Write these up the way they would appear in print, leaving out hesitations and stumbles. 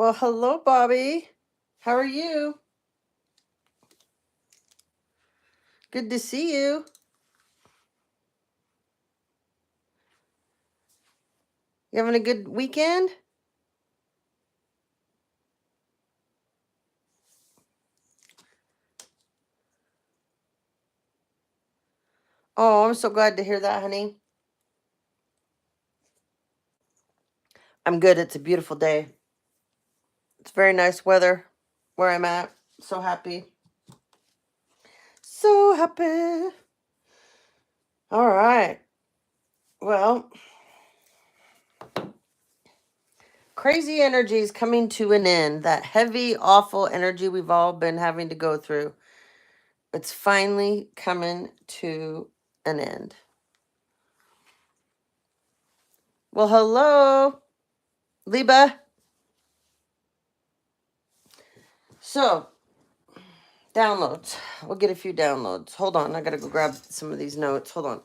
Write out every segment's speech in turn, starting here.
Well, hello, Bobby. How are you? Good to see you. You having a good weekend? Oh, I'm so glad to hear that, honey. I'm good. It's a beautiful day. It's very nice weather where I'm at. So happy. So happy. All right. Well, crazy energy is coming to an end. That heavy, awful energy we've all been having to go through. It's finally coming to an end. Well, hello, Liba. So, downloads. We'll get a few downloads. Hold on. I got to go grab some of these notes. Hold on.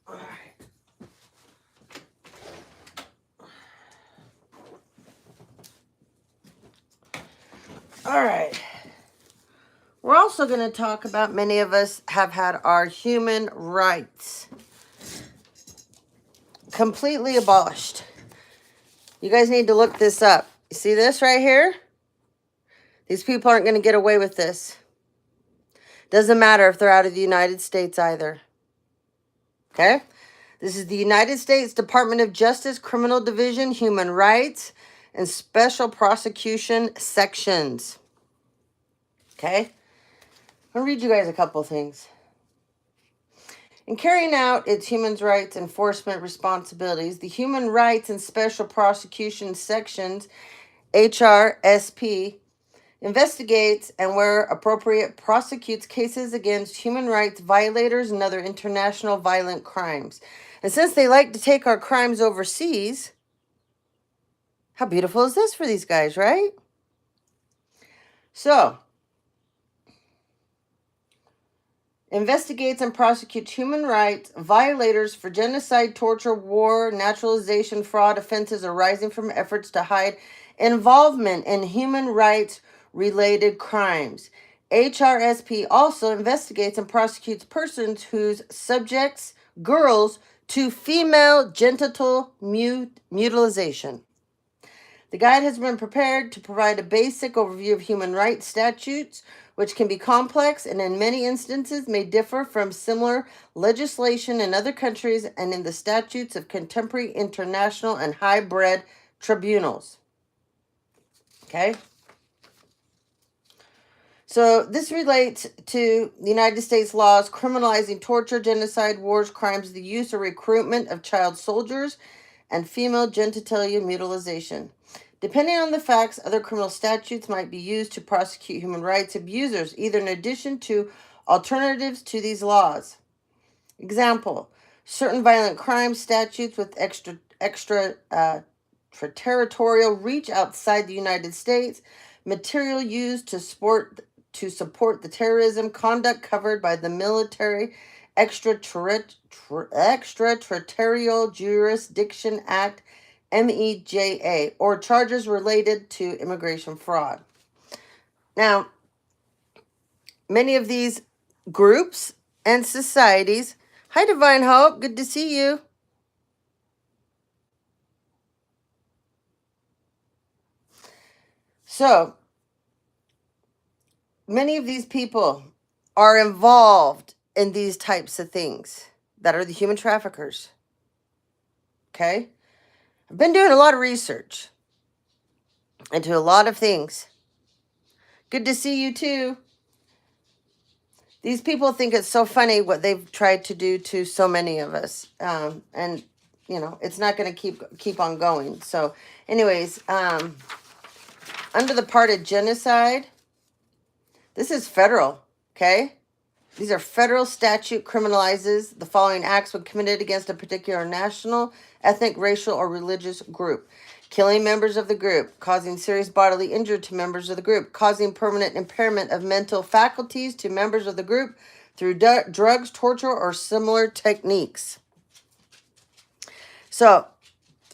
All right. All right. We're also going to talk about many of us have had our human rights completely abolished. You guys need to look this up. You see this right here? These people aren't going to get away with this. Doesn't matter if they're out of the United States either. Okay? This is the United States Department of Justice, Criminal Division, Human Rights, and Special Prosecution Sections. Okay? I'll read you guys a couple things. In carrying out its human rights enforcement responsibilities, the Human Rights and Special Prosecution Sections, HRSP, investigates and, where appropriate, prosecutes cases against human rights violators and other international violent crimes. And since they like to take our crimes overseas, how beautiful is this for these guys, right? So, investigates and prosecutes human rights violators for genocide, torture, war, naturalization, fraud, offenses arising from efforts to hide involvement in human rights related crimes. HRSP also investigates and prosecutes persons whose subjects girls to female genital mutilation. The guide has been prepared to provide a basic overview of human rights statutes, which can be complex and in many instances may differ from similar legislation in other countries and in the statutes of contemporary international and hybrid tribunals. Okay? So this relates to the United States laws criminalizing torture, genocide, wars, crimes, the use or recruitment of child soldiers, and female genitalia mutilation. Depending on the facts, other criminal statutes might be used to prosecute human rights abusers, either in addition to alternatives to these laws. Example, certain violent crime statutes with extraterritorial reach outside the United States, material used to support the terrorism, conduct covered by the Military Extraterritorial Jurisdiction Act, MEJA, or charges related to immigration fraud. Now, many of these groups and societies. Hi, Divine Hope. Good to see you. So, many of these people are involved in these types of things that are the human traffickers. Okay? I've been doing a lot of research into a lot of things. Good to see you too. These people think it's so funny what they've tried to do to so many of us. And you know, it's not going to keep on going. So anyways, under the part of genocide, this is federal, okay? These are federal statute criminalizes the following acts when committed against a particular national, ethnic, racial, or religious group. Killing members of the group, causing serious bodily injury to members of the group, causing permanent impairment of mental faculties to members of the group through drugs, torture, or similar techniques. So,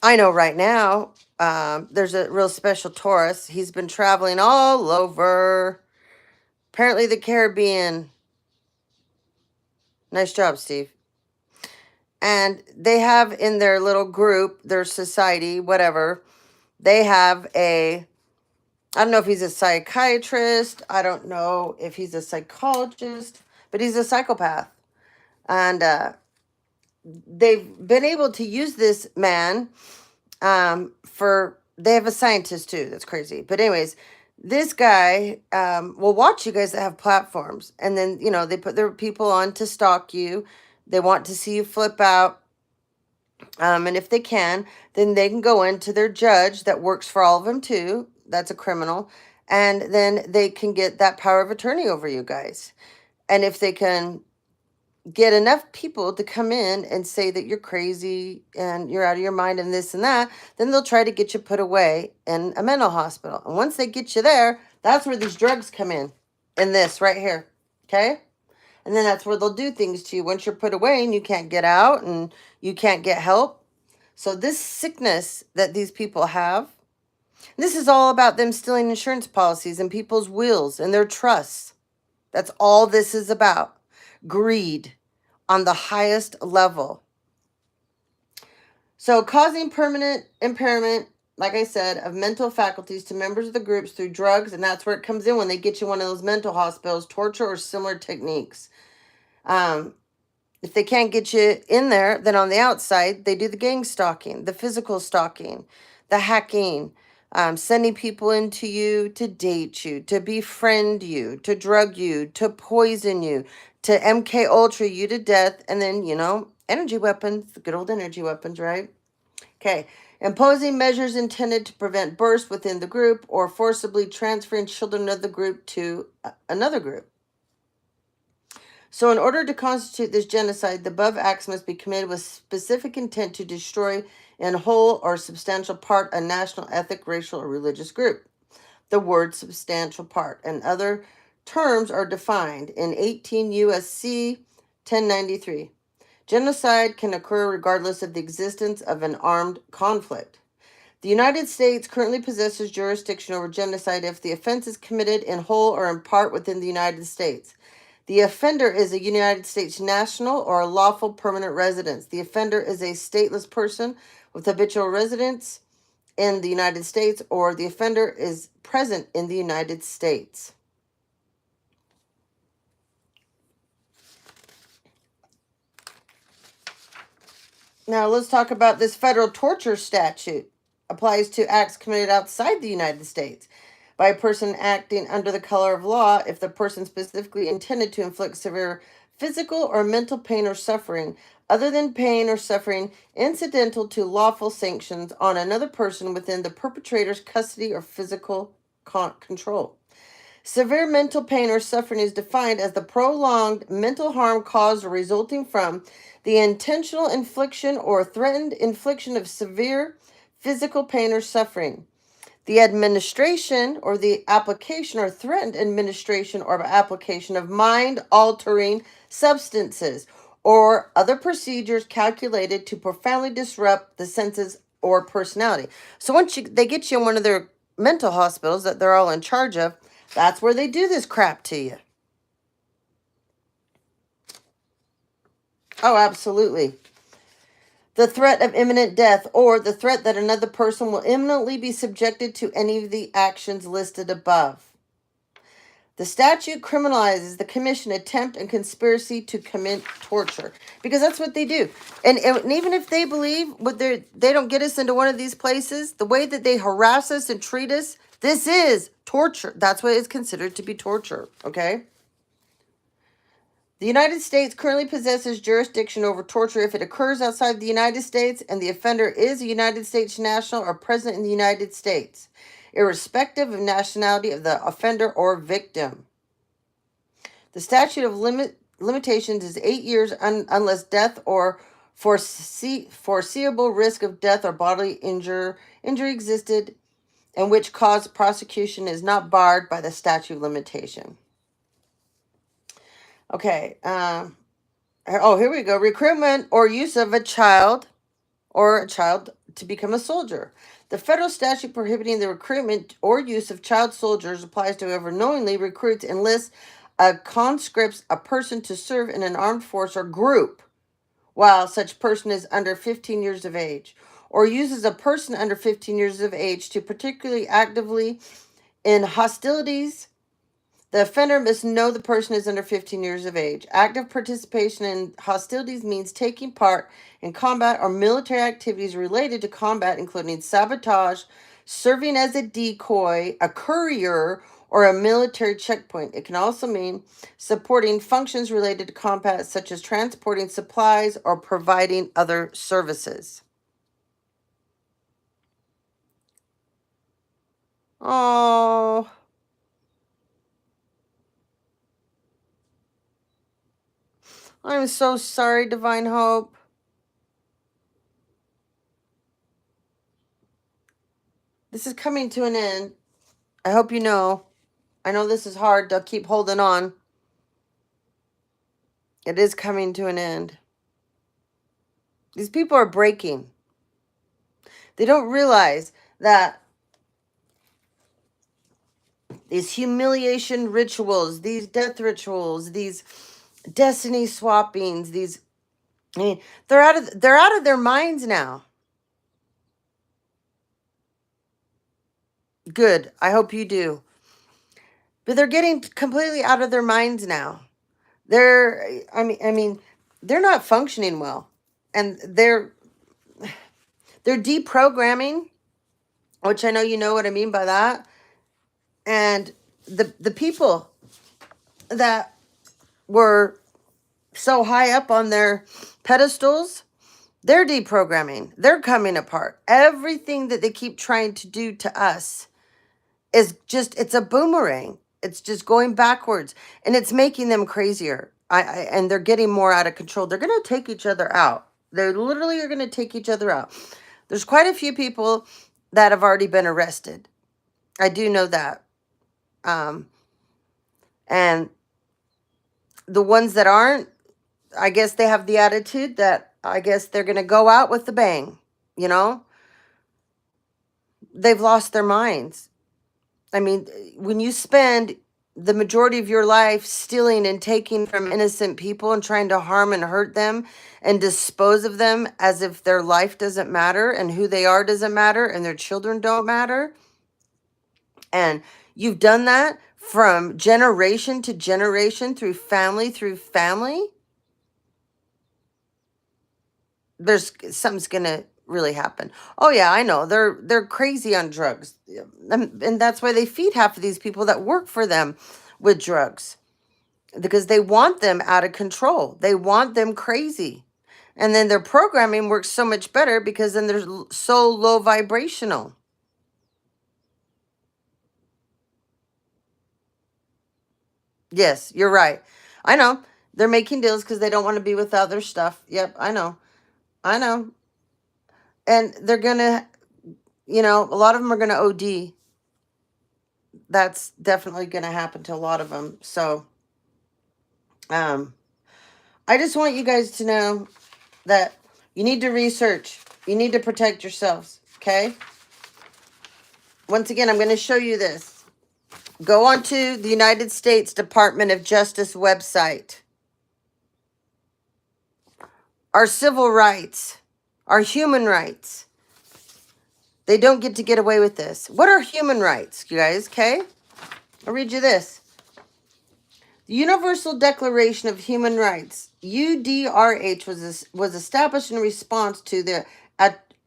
I know right now, there's a real special tourist. He's been traveling all over, apparently the Caribbean. Nice job, Steve. And they have in their little group, their society, whatever, they have I don't know if he's a psychiatrist. I don't know if he's a psychologist, but he's a psychopath. And they've been able to use this man they have a scientist too. That's crazy. But anyways, this guy will watch you guys that have platforms. And then, you know, they put their people on to stalk you. They want to see you flip out. And if they can, then they can go into their judge that works for all of them too. That's a criminal. And then they can get that power of attorney over you guys. And if they can get enough people to come in and say that you're crazy and you're out of your mind and this and that, then they'll try to get you put away in a mental hospital. And once they get you there, that's where these drugs come in this right here. Okay? And then that's where they'll do things to you once you're put away and you can't get out and you can't get help. So this sickness that these people have, this is all about them stealing insurance policies and people's wills and their trusts. That's all this is about. Greed on the highest level. So causing permanent impairment, like I said, of mental faculties to members of the groups through drugs, and that's where it comes in when they get you one of those mental hospitals, torture or similar techniques. If they can't get you in there, then on the outside, they do the gang stalking, the physical stalking, the hacking, sending people into you to date you, to befriend you, to drug you, to poison you, to MK Ultra you to death, and then, you know, energy weapons, the good old energy weapons, right? Okay. Imposing measures intended to prevent births within the group or forcibly transferring children of the group to another group. So in order to constitute this genocide, the above acts must be committed with specific intent to destroy in whole or substantial part a national, ethnic, racial, or religious group. The word substantial part and other terms are defined in 18 U.S.C. 1093. Genocide can occur regardless of the existence of an armed conflict. The United States currently possesses jurisdiction over genocide if the offense is committed in whole or in part within the United States. The offender is a United States national or a lawful permanent resident. The offender is a stateless person with habitual residence in the United States, or the offender is present in the United States. Now let's talk about this federal torture statute. Applies to acts committed outside the United States by a person acting under the color of law if the person specifically intended to inflict severe physical or mental pain or suffering other than pain or suffering incidental to lawful sanctions on another person within the perpetrator's custody or physical control. Severe mental pain or suffering is defined as the prolonged mental harm caused or resulting from the intentional infliction or threatened infliction of severe physical pain or suffering. The administration or the application or threatened administration or application of mind-altering substances or other procedures calculated to profoundly disrupt the senses or personality. So once they get you in one of their mental hospitals that they're all in charge of, that's where they do this crap to you. Oh, absolutely. The threat of imminent death, or the threat that another person will imminently be subjected to any of the actions listed above. The statute criminalizes the commission, attempt, and conspiracy to commit torture, because that's what they do. And even if they believe they don't get us into one of these places, the way that they harass us and treat us, this is torture. That's what is considered to be torture. Okay. The United States currently possesses jurisdiction over torture if it occurs outside the United States and the offender is a United States national or present in the United States, irrespective of nationality of the offender or victim. The statute of limitations is 8 years unless death or foreseeable risk of death or bodily injury existed, and which cause prosecution is not barred by the statute of limitation. Okay. Here we go. Recruitment or use of a child to become a soldier. The federal statute prohibiting the recruitment or use of child soldiers applies to whoever knowingly recruits, enlists, conscripts a person to serve in an armed force or group while such person is under 15 years of age, or uses a person under 15 years of age to particularly actively in hostilities. The offender must know the person is under 15 years of age. Active participation in hostilities means taking part in combat or military activities related to combat, including sabotage, serving as a decoy, a courier, or a military checkpoint. It can also mean supporting functions related to combat, such as transporting supplies or providing other services. Oh. I'm so sorry, Divine Hope. This is coming to an end. I hope you know. I know this is hard to keep holding on. It is coming to an end. These people are breaking. They don't realize that these humiliation rituals, these death rituals, these destiny swappings, they're out of their minds now. Good. I hope you do. But they're getting completely out of their minds now. They're not functioning well. And they're deprogramming, which I know you know what I mean by that. And the people that were so high up on their pedestals, they're deprogramming. They're coming apart. Everything that they keep trying to do to us is it's a boomerang. It's just going backwards, and it's making them crazier. And they're getting more out of control. They're going to take each other out. They literally are going to take each other out. There's quite a few people that have already been arrested. I do know that. And the ones that aren't, I guess they have the attitude that I guess they're going to go out with the bang, you know? They've lost their minds. I mean, when you spend the majority of your life stealing and taking from innocent people and trying to harm and hurt them and dispose of them as if their life doesn't matter and who they are doesn't matter and their children don't matter, and you've done that from generation to generation through family, there's something's gonna really happen. Oh yeah, I know. They're crazy on drugs. And that's why they feed half of these people that work for them with drugs. Because they want them out of control. They want them crazy. And then their programming works so much better because then they're so low vibrational. Yes, you're right. I know. They're making deals because they don't want to be without their stuff. Yep, I know. I know. And they're going to, a lot of them are going to OD. That's definitely going to happen to a lot of them. So, I just want you guys to know that you need to research. You need to protect yourselves. Okay? Once again, I'm going to show you this. Go onto the United States Department of Justice website. our civil rights, our human rights. They don't get away with this. What are human rights, you guys? Okay? I'll read you this. The Universal Declaration of Human Rights, UDRH, was established in response to the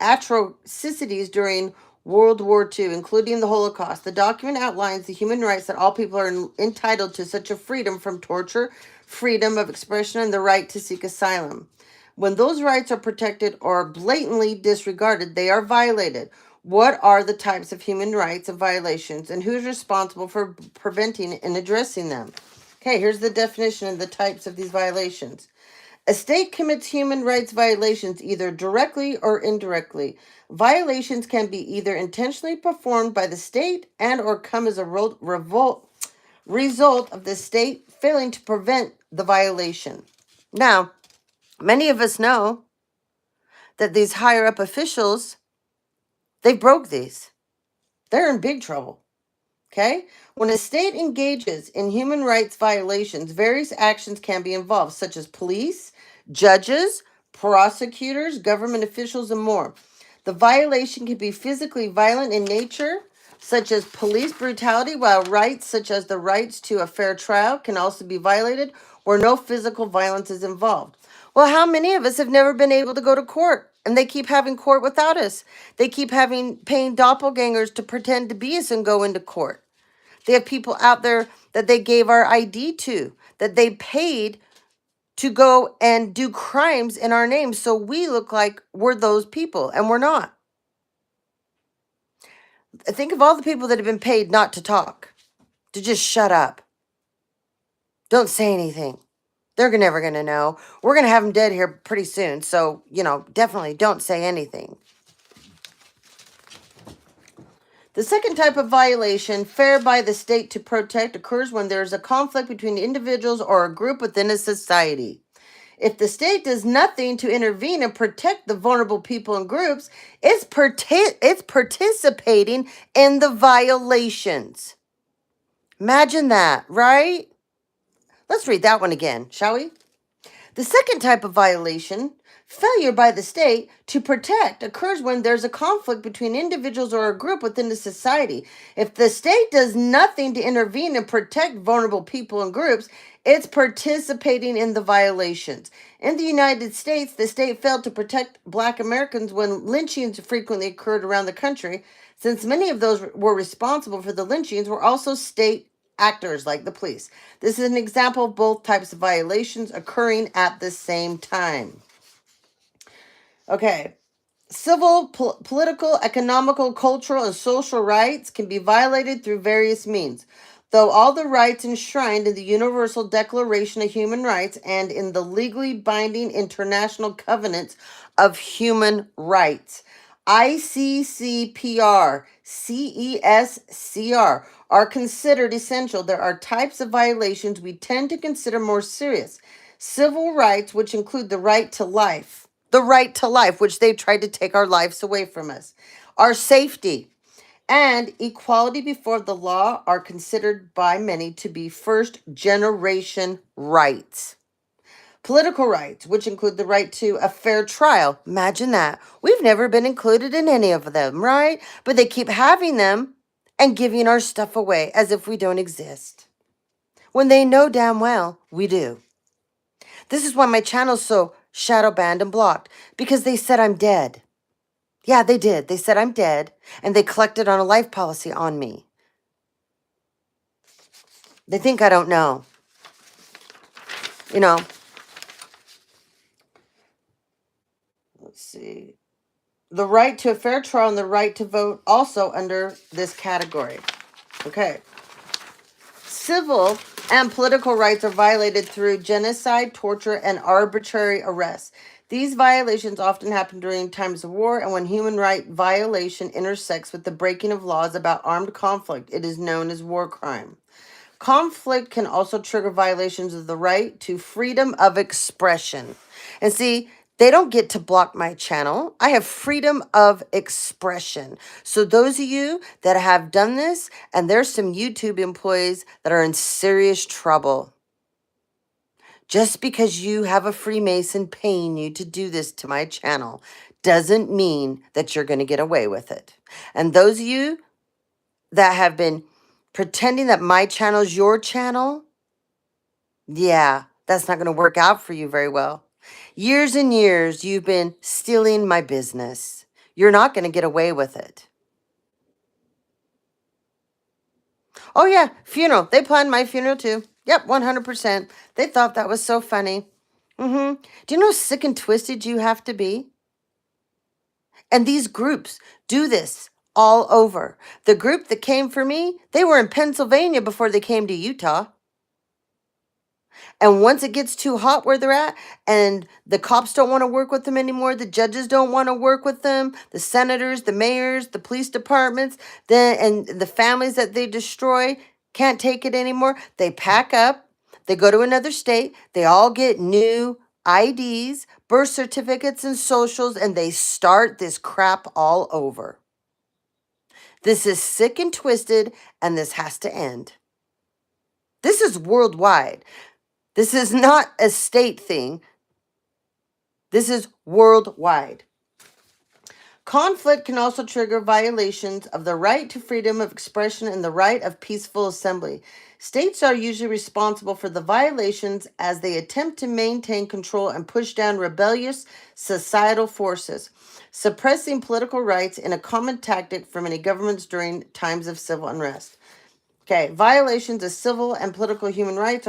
atrocities during World War II, including the Holocaust. The document outlines the human rights that all people are entitled to, such as freedom from torture, freedom of expression, and the right to seek asylum. When those rights are protected or blatantly disregarded, they are violated. What are the types of human rights and violations, and who's responsible for preventing and addressing them? Okay, here's the definition and the types of these violations. A state commits human rights violations either directly or indirectly. Violations can be either intentionally performed by the state and or come as a result of the state failing to prevent the violation. Now, many of us know that these higher up officials, they broke these. They're in big trouble. Okay? When a state engages in human rights violations, various actions can be involved, such as police, judges, prosecutors, government officials, and more. The violation can be physically violent in nature, such as police brutality, while rights such as the rights to a fair trial can also be violated where no physical violence is involved. Well, how many of us have never been able to go to court and they keep having court without us? They keep paying doppelgangers to pretend to be us and go into court. They have people out there that they gave our ID to, that they paid to go and do crimes in our name so we look like we're those people, and we're not. Think of all the people that have been paid not to talk, to just shut up. Don't say anything. They're never going to know. We're going to have them dead here pretty soon, so, definitely don't say anything. The second type of violation, fair by the state to protect, occurs when there is a conflict between individuals or a group within a society. If the state does nothing to intervene and protect the vulnerable people and groups, it's participating in the violations. Imagine that, right? Let's read that one again, shall we? The second type of violation, failure by the state to protect, occurs when there's a conflict between individuals or a group within the society. If the state does nothing to intervene and protect vulnerable people and groups, it's participating in the violations. In the United States, the state failed to protect Black Americans when lynchings frequently occurred around the country. Since many of those were responsible for the lynchings were also state actors like the police. This is an example of both types of violations occurring at the same time. Okay. Civil, political, economical, cultural, and social rights can be violated through various means. Though all the rights enshrined in the Universal Declaration of Human Rights and in the legally binding international covenants of human rights, ICCPR, CESCR, are considered essential. There are types of violations we tend to consider more serious. Civil rights, which include the right to life, which they tried to take our lives away from us, our safety, and equality before the law are considered by many to be first generation rights. Political rights, which include the right to a fair trial. Imagine that. We've never been included in any of them, right? But they keep having them and giving our stuff away as if we don't exist, when they know damn well we do. This is why my channel's so shadow banned and blocked, because they said I'm dead. Yeah, they did. They said I'm dead, and they collected on a life policy on me. They think I don't know. Let's see. The right to a fair trial and the right to vote also under this category. Okay. Civil and political rights are violated through genocide, torture, and arbitrary arrest. These violations often happen during times of war and when human right violation intersects with the breaking of laws about armed conflict. It is known as war crime. Conflict can also trigger violations of the right to freedom of expression. And see, they don't get to block my channel. I have freedom of expression. So those of you that have done this, and there's some YouTube employees that are in serious trouble. Just because you have a Freemason paying you to do this to my channel doesn't mean that you're going to get away with it. And those of you that have been pretending that my channel is your channel, yeah, that's not going to work out for you very well. Years and years, you've been stealing my business. You're not going to get away with it. Oh, yeah, funeral. They planned my funeral too. Yep, 100%. They thought that was so funny. Do you know how sick and twisted you have to be? And these groups do this all over. The group that came for me, they were in Pennsylvania before they came to Utah. And once it gets too hot where they're at, and the cops don't want to work with them anymore, the judges don't want to work with them, the senators, the mayors, the police departments, and the families that they destroy can't take it anymore, they pack up, they go to another state, they all get new IDs, birth certificates, and socials, and they start this crap all over. This is sick and twisted, and this has to end. This is worldwide. This is not a state thing. This is worldwide. Conflict can also trigger violations of the right to freedom of expression and the right of peaceful assembly. States are usually responsible for the violations as they attempt to maintain control and push down rebellious societal forces, suppressing political rights in a common tactic for many governments during times of civil unrest. Okay, violations of civil and political human rights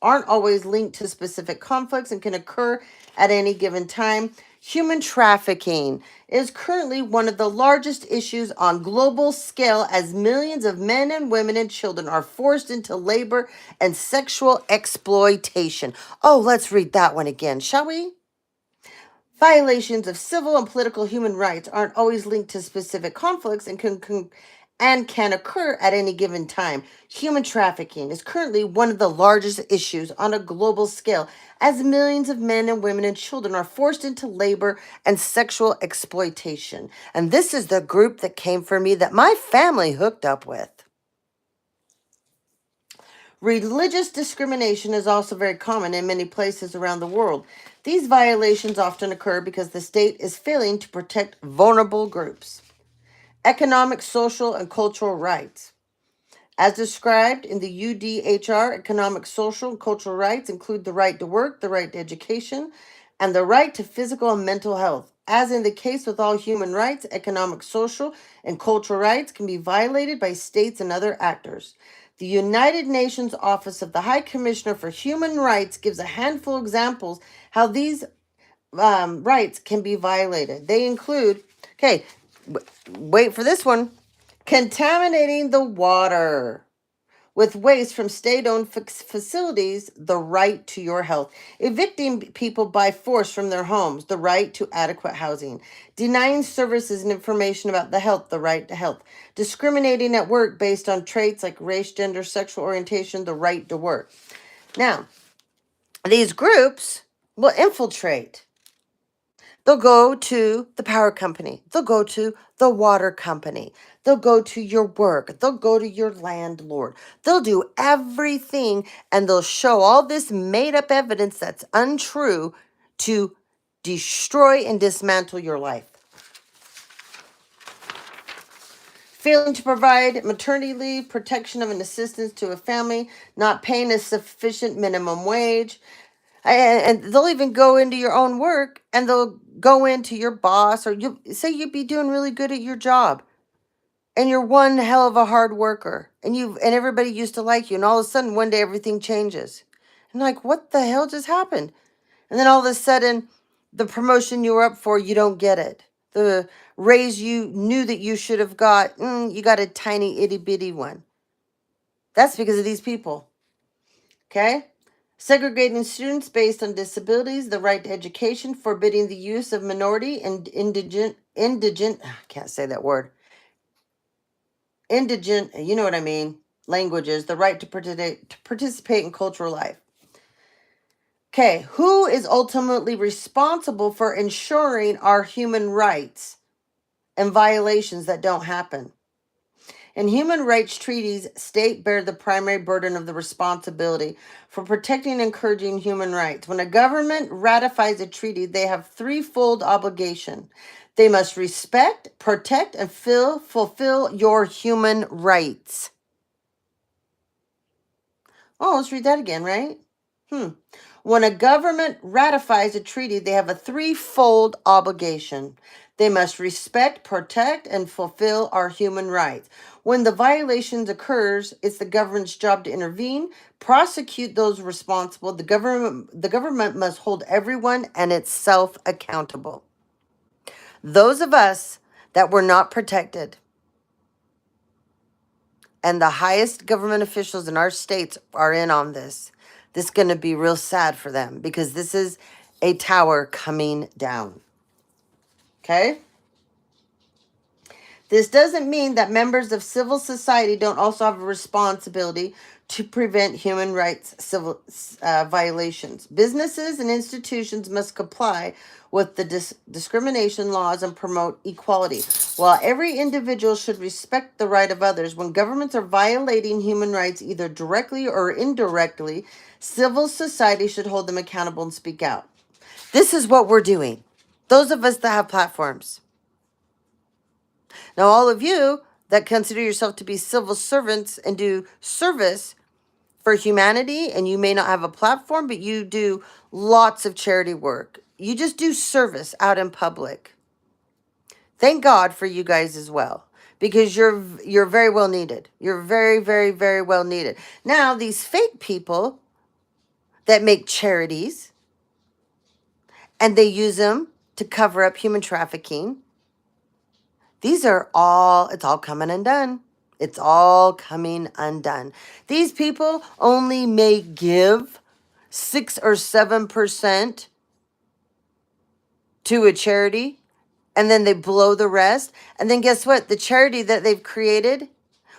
aren't always linked to specific conflicts and can occur at any given time. Human trafficking is currently one of the largest issues on global scale as millions of men and women and children are forced into labor and sexual exploitation. Oh, let's read that one again, shall we? Violations of civil and political human rights aren't always linked to specific conflicts and can occur at any given time. Human trafficking is currently one of the largest issues on a global scale as millions of men and women and children are forced into labor and sexual exploitation. And this is the group that came for me that my family hooked up with. Religious discrimination is also very common in many places around the world. These violations often occur because the state is failing to protect vulnerable groups. Economic, social, and cultural rights. As described in the UDHR, economic, social, and cultural rights include the right to work, the right to education, and the right to physical and mental health. As in the case with all human rights, economic, social, and cultural rights can be violated by states and other actors. The United Nations Office of the High Commissioner for Human Rights gives a handful of examples how these rights can be violated. They include, wait for this one, contaminating the water with waste from state-owned facilities, the right to your health, evicting people by force from their homes, the right to adequate housing, denying services and information about the health, the right to health, discriminating at work based on traits like race, gender, sexual orientation, the right to work. Now, these groups will infiltrate. They'll go to the power company. They'll go to the water company. They'll go to your work. They'll go to your landlord. They'll do everything, and they'll show all this made up evidence that's untrue to destroy and dismantle your life. Failing to provide maternity leave, protection of an assistance to a family, not paying a sufficient minimum wage. And they'll even go into your own work, and they'll go into your boss, or you say you'd be doing really good at your job, and you're one hell of a hard worker, and everybody used to like you, and all of a sudden one day everything changes. And like, what the hell just happened? And then all of a sudden, the promotion you were up for, you don't get it. The raise you knew that you should have got, you got a tiny itty bitty one. That's because of these people. Okay? Segregating students based on disabilities, the right to education, forbidding the use of minority and indigent, I can't say that word. Indigent, you know what I mean, languages, the right to participate in cultural life. Okay, who is ultimately responsible for ensuring our human rights and violations that don't happen? In human rights treaties, states bear the primary burden of the responsibility for protecting and encouraging human rights. When a government ratifies a treaty, they have threefold obligation. They must respect, protect, and fulfill your human rights. Oh, let's read that again, right? When a government ratifies a treaty, they have a threefold obligation. They must respect, protect, and fulfill our human rights. When the violations occurs, it's the government's job to intervene, prosecute those responsible. The government must hold everyone and itself accountable. Those of us that were not protected, and the highest government officials in our states are in on this. This is going to be real sad for them because this is a tower coming down. Okay? This doesn't mean that members of civil society don't also have a responsibility to prevent human rights violations. Businesses and institutions must comply with the discrimination laws and promote equality. While every individual should respect the right of others, when governments are violating human rights either directly or indirectly, civil society should hold them accountable and speak out. This is what we're doing. Those of us that have platforms. Now, all of you that consider yourself to be civil servants and do service for humanity, and you may not have a platform, but you do lots of charity work. You just do service out in public. Thank God for you guys as well, because you're very well needed. You're very, very, very well needed. Now, these fake people that make charities and they use them to cover up human trafficking, it's all coming undone. It's all coming undone. These people only may give 6 or 7% to a charity, and then they blow the rest. And then guess what? The charity that they've created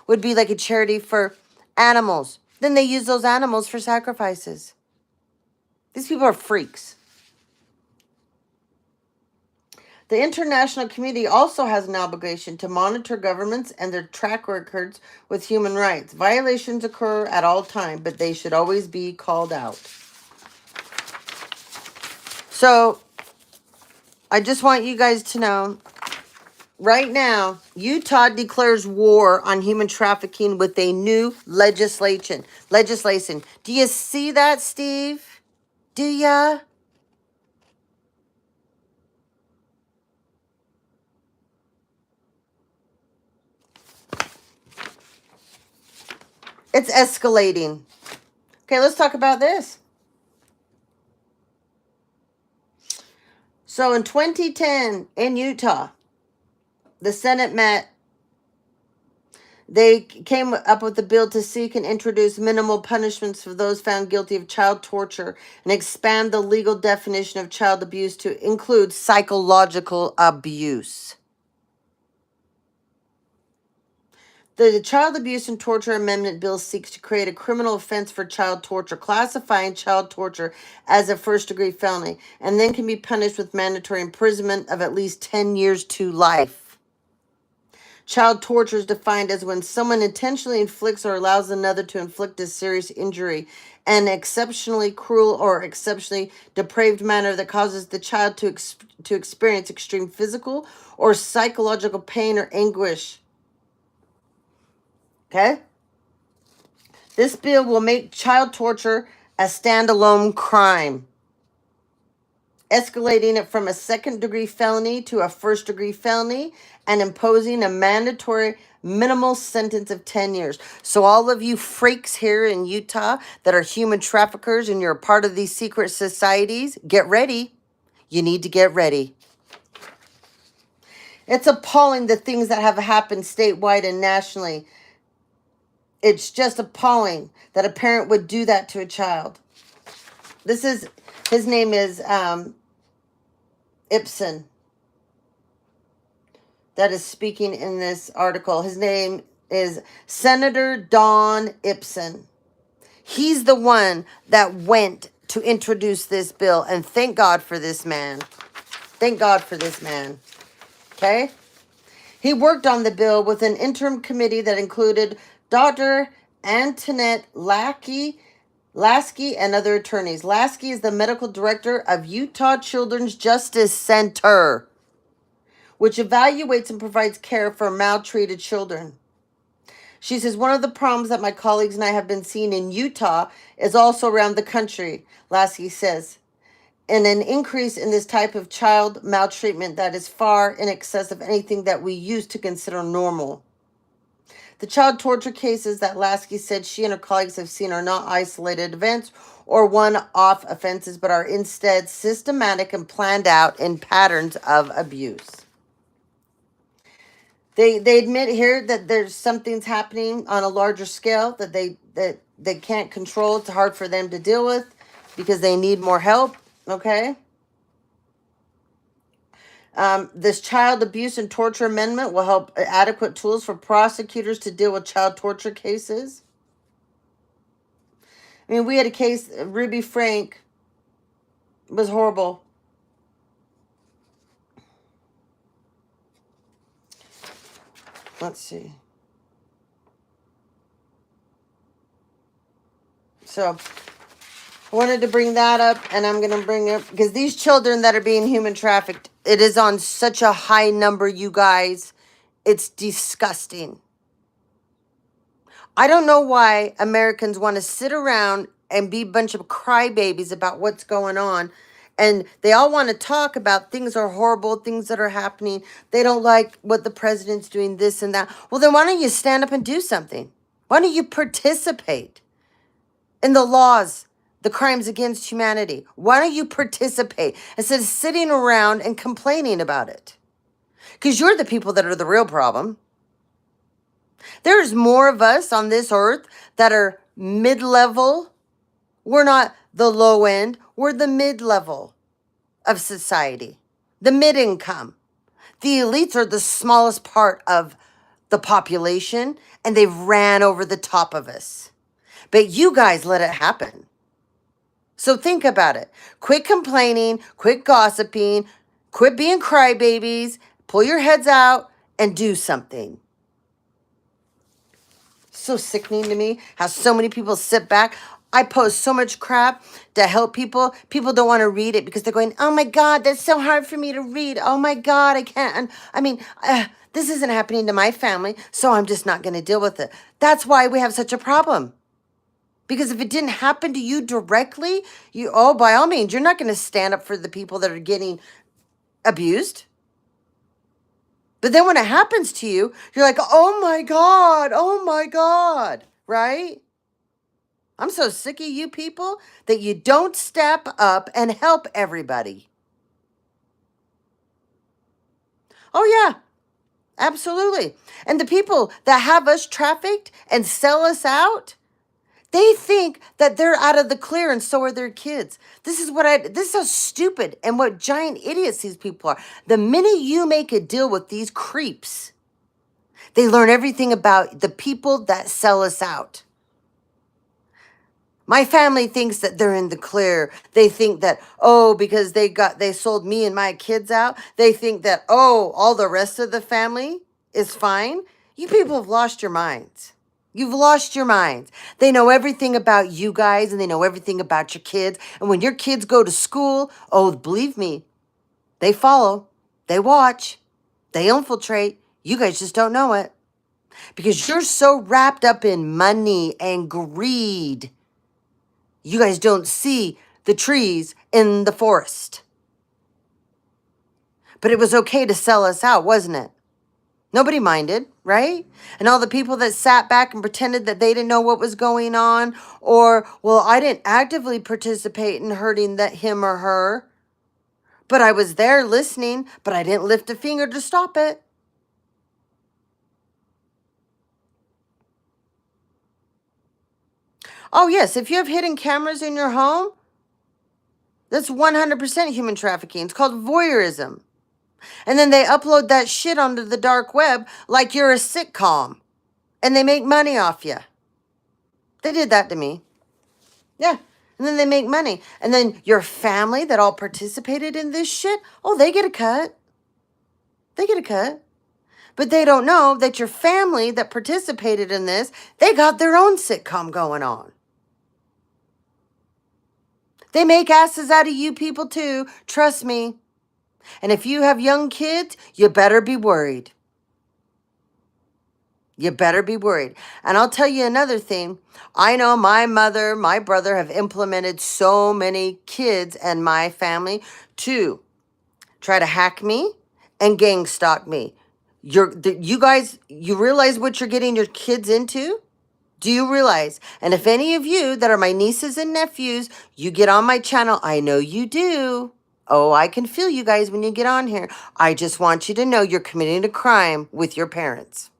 would be like a charity for animals. Then they use those animals for sacrifices. These people are freaks. The international community also has an obligation to monitor governments and their track records with human rights. Violations occur at all times, but they should always be called out. So, I just want you guys to know, right now, Utah declares war on human trafficking with a new legislation. Do you see that, Steve? Do ya? It's escalating. Okay, let's talk about this. So in 2010 in Utah, the Senate met. They came up with a bill to seek and introduce minimal punishments for those found guilty of child torture and expand the legal definition of child abuse to include psychological abuse. The Child Abuse and Torture Amendment Bill seeks to create a criminal offense for child torture, classifying child torture as a first-degree felony, and then can be punished with mandatory imprisonment of at least 10 years to life. Child torture is defined as when someone intentionally inflicts or allows another to inflict a serious injury, an exceptionally cruel or exceptionally depraved manner that causes the child to experience extreme physical or psychological pain or anguish. Okay? This bill will make child torture a standalone crime, escalating it from a second-degree felony to a first-degree felony and imposing a mandatory minimal sentence of 10 years. So all of you freaks here in Utah that are human traffickers and you're a part of these secret societies, get ready. You need to get ready. It's appalling the things that have happened statewide and nationally. It's just appalling that a parent would do that to a child. His name is Ibsen, that is speaking in this article. His name is Senator Don Ibsen. He's the one that went to introduce this bill, and thank God for this man. Thank God for this man. Okay? He worked on the bill with an interim committee that included Dr. Antoinette Lasky and other attorneys. Lasky is the medical director of Utah Children's Justice Center, which evaluates and provides care for maltreated children. She says, one of the problems that my colleagues and I have been seeing in Utah is also around the country, Lasky says, and an increase in this type of child maltreatment that is far in excess of anything that we used to consider normal. The child torture cases that Lasky said she and her colleagues have seen are not isolated events or one-off offenses, but are instead systematic and planned out in patterns of abuse. They admit here that there's something's happening on a larger scale that they can't control. It's hard for them to deal with because they need more help. Okay. This child abuse and torture amendment will help adequate tools for prosecutors to deal with child torture cases. I mean, we had a case, Ruby Frank was horrible. Let's see. So I wanted to bring that up, and I'm going to bring it because these children that are being human trafficked, it is on such a high number, you guys. It's disgusting. I don't know why Americans want to sit around and be a bunch of crybabies about what's going on. And they all want to talk about things are horrible, things that are happening. They don't like what the president's doing, this and that. Well, then why don't you stand up and do something? Why don't you participate in the laws, the crimes against humanity? Why don't you participate instead of sitting around and complaining about it? Because you're the people that are the real problem. There's more of us on this earth that are mid-level. We're not the low end. We're the mid-level of society, the mid-income. The elites are the smallest part of the population, and they've ran over the top of us. But you guys let it happen. So think about it. Quit complaining, quit gossiping, quit being crybabies, pull your heads out, and do something. So sickening to me how so many people sit back. I post so much crap to help people. People don't want to read it because they're going, oh my God, that's so hard for me to read. Oh my God, I can't. I mean, this isn't happening to my family, so I'm just not going to deal with it. That's why we have such a problem. Because if it didn't happen to you directly, by all means, you're not going to stand up for the people that are getting abused. But then when it happens to you, you're like, oh my God, right? I'm so sick of you people that you don't step up and help everybody. Oh, yeah, absolutely. And the people that have us trafficked and sell us out, they think that they're out of the clear and so are their kids. This is how stupid and what giant idiots these people are. The minute you make a deal with these creeps, they learn everything about the people that sell us out. My family thinks that they're in the clear. They think that, because they sold me and my kids out, they think that, all the rest of the family is fine. You people have lost your minds. You've lost your minds. They know everything about you guys and they know everything about your kids. And when your kids go to school, believe me, they follow, they watch, they infiltrate. You guys just don't know it because you're so wrapped up in money and greed. You guys don't see the trees in the forest. But it was okay to sell us out, wasn't it? Nobody minded, right? And all the people that sat back and pretended that they didn't know what was going on, or, I didn't actively participate in hurting him or her, but I was there listening, but I didn't lift a finger to stop it. Oh, yes, if you have hidden cameras in your home, that's 100% human trafficking. It's called voyeurism. And then they upload that shit onto the dark web like you're a sitcom. And they make money off you. They did that to me. Yeah. And then they make money. And then your family that all participated in this shit, they get a cut. They get a cut. But they don't know that your family that participated in this, they got their own sitcom going on. They make asses out of you people too. Trust me. And if you have young kids, you better be worried. You better be worried. And I'll tell you another thing. I know my mother, my brother have implemented so many kids and my family to try to hack me and gang stalk me. You guys, you realize what you're getting your kids into? Do you realize? And if any of you that are my nieces and nephews, you get on my channel, I know you do. Oh, I can feel you guys when you get on here. I just want you to know you're committing a crime with your parents.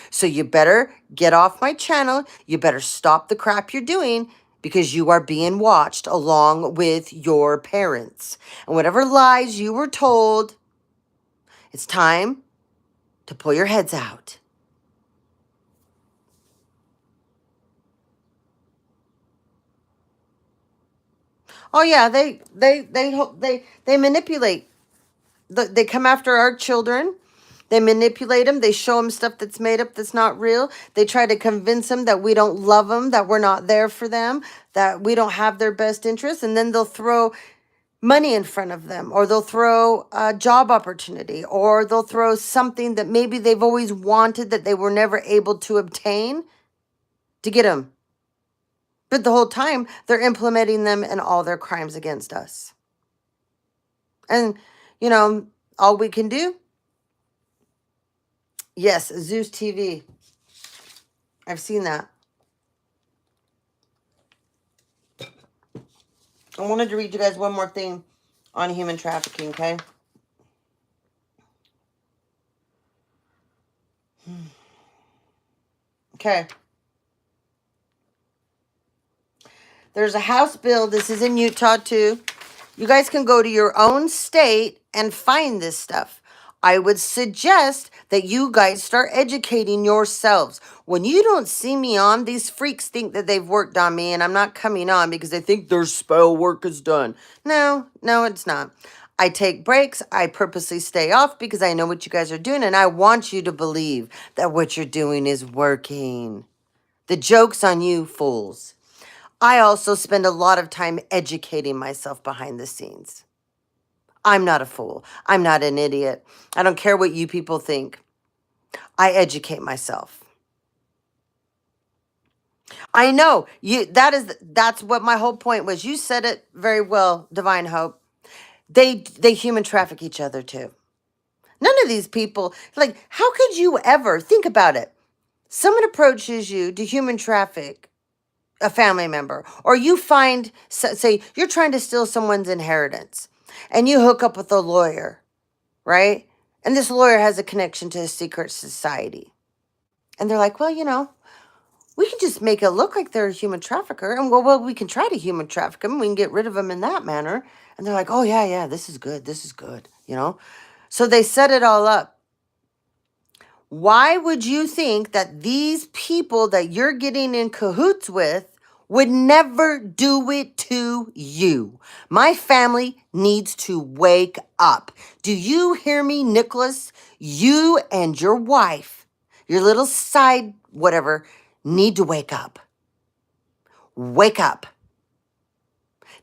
So you better get off my channel. You better stop the crap you're doing because you are being watched along with your parents. And whatever lies you were told, it's time to pull your heads out. Oh yeah, they manipulate. They come after our children. They manipulate them. They show them stuff that's made up, that's not real. They try to convince them that we don't love them, that we're not there for them, that we don't have their best interests. And then they'll throw money in front of them, or they'll throw a job opportunity, or they'll throw something that maybe they've always wanted that they were never able to obtain to get them. But the whole time, they're implementing them in all their crimes against us. And, all we can do. Yes, Zeus TV. I've seen that. I wanted to read you guys one more thing on human trafficking, okay? Okay. There's a House bill. This is in Utah, too. You guys can go to your own state and find this stuff. I would suggest that you guys start educating yourselves. When you don't see me on, these freaks think that they've worked on me, and I'm not coming on because they think their spell work is done. No, it's not. I take breaks. I purposely stay off because I know what you guys are doing, and I want you to believe that what you're doing is working. The joke's on you, fools. I also spend a lot of time educating myself behind the scenes. I'm not a fool. I'm not an idiot. I don't care what you people think. I educate myself. I know that's what my whole point was. You said it very well, Divine Hope. They human traffic each other too. None of these people, like, how could you ever think about it? Someone approaches you to human traffic a family member, or you find, say, you're trying to steal someone's inheritance, and you hook up with a lawyer, right? And this lawyer has a connection to a secret society. And they're like, well, we can just make it look like they're a human trafficker. And well, we can try to human traffic them. We can get rid of them in that manner. And they're like, oh, yeah, this is good. This is good, So they set it all up. Why would you think that these people that you're getting in cahoots with would never do it to you? My family needs to wake up. Do you hear me, Nicholas? You and your wife, your little side whatever, need to wake up. Wake up.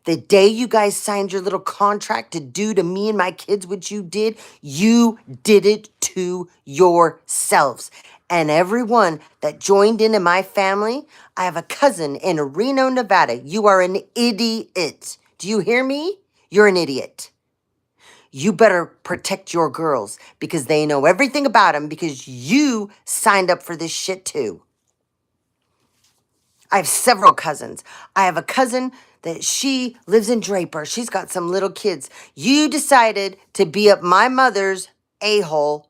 The day you guys signed your little contract to do to me and my kids what you did it to yourselves. And everyone that joined into my family, I have a cousin in Reno, Nevada. You are an idiot. Do you hear me? You're an idiot. You better protect your girls because they know everything about them because you signed up for this shit too. I have several cousins. I have a cousin that she lives in Draper. She's got some little kids. You decided to be up my mother's a-hole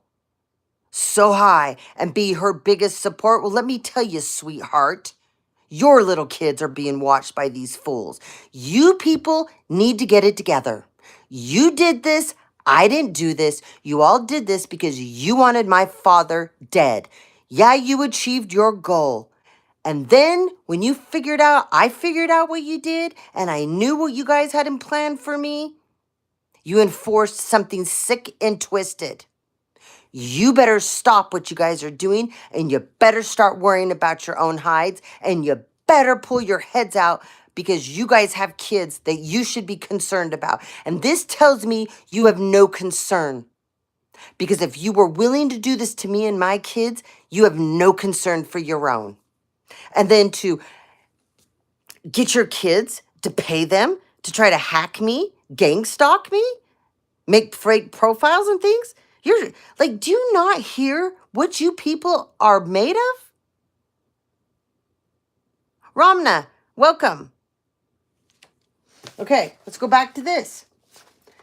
so high and be her biggest support. Well, let me tell you, sweetheart, your little kids are being watched by these fools. You people need to get it together. You did this. I didn't do this. You all did this because you wanted my father dead. Yeah, you achieved your goal. And then when I figured out what you did, and I knew what you guys had in plan for me, you enforced something sick and twisted. You better stop what you guys are doing, and you better start worrying about your own hides, and you better pull your heads out because you guys have kids that you should be concerned about. And this tells me you have no concern. Because if you were willing to do this to me and my kids, you have no concern for your own. And then to get your kids to pay them to try to hack me, gang stalk me, make fake profiles and things. You're like, do you not hear what you people are made of? Ramna, welcome. Okay, let's go back to this.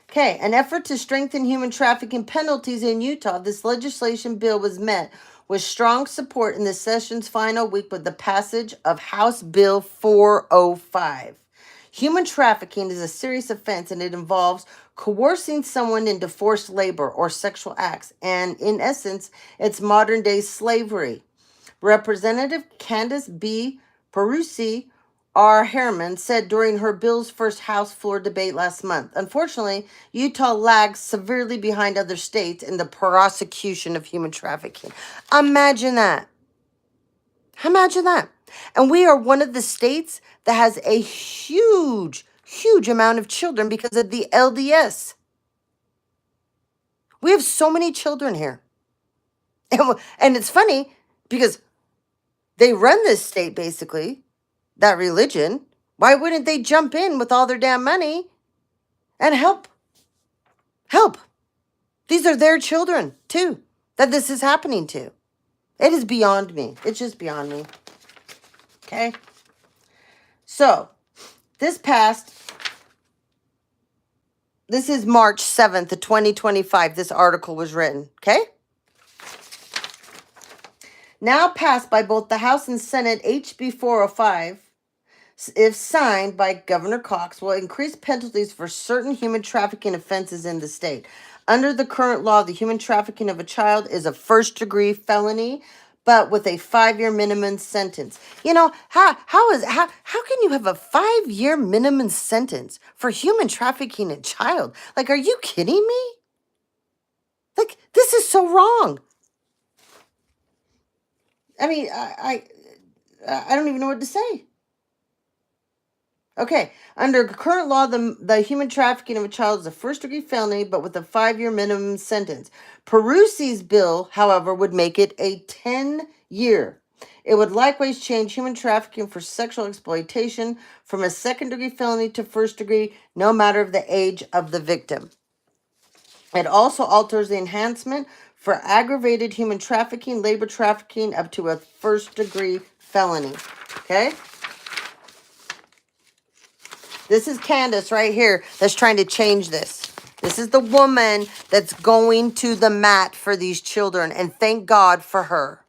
Okay, an effort to strengthen human trafficking penalties in Utah. This legislation bill was met with strong support in the session's final week with the passage of House Bill 405. Human trafficking is a serious offense and it involves coercing someone into forced labor or sexual acts, and in essence, it's modern day slavery. Representative Candace B. Perusi R. Harriman said during her bill's first House floor debate last month. Unfortunately, Utah lags severely behind other states in the prosecution of human trafficking. Imagine that. Imagine that. And we are one of the states that has a huge, huge amount of children because of the LDS. We have so many children here. And it's funny because they run this state basically, that religion. Why wouldn't they jump in with all their damn money and help? Help. These are their children too that this is happening to. It is beyond me. It's just beyond me. Okay. So this is March 7th of 2025. This article was written. Okay. Now passed by both the House and Senate, HB 405, if signed by Governor Cox, will increase penalties for certain human trafficking offenses in the state. Under the current law, the human trafficking of a child is a first-degree felony, but with a 5-year minimum sentence. You know, how can you have a 5-year minimum sentence for human trafficking a child? Like, are you kidding me? Like, this is so wrong. I mean, I don't even know what to say. Okay, under current law, the human trafficking of a child is a first-degree felony, but with a 5-year minimum sentence. Perusi's bill, however, would make it a 10-year. It would likewise change human trafficking for sexual exploitation from a second-degree felony to first-degree, no matter of the age of the victim. It also alters the enhancement for aggravated human trafficking, labor trafficking, up to a first-degree felony. Okay? This is Candace right here that's trying to change this. This is the woman that's going to the mat for these children, and thank God for her.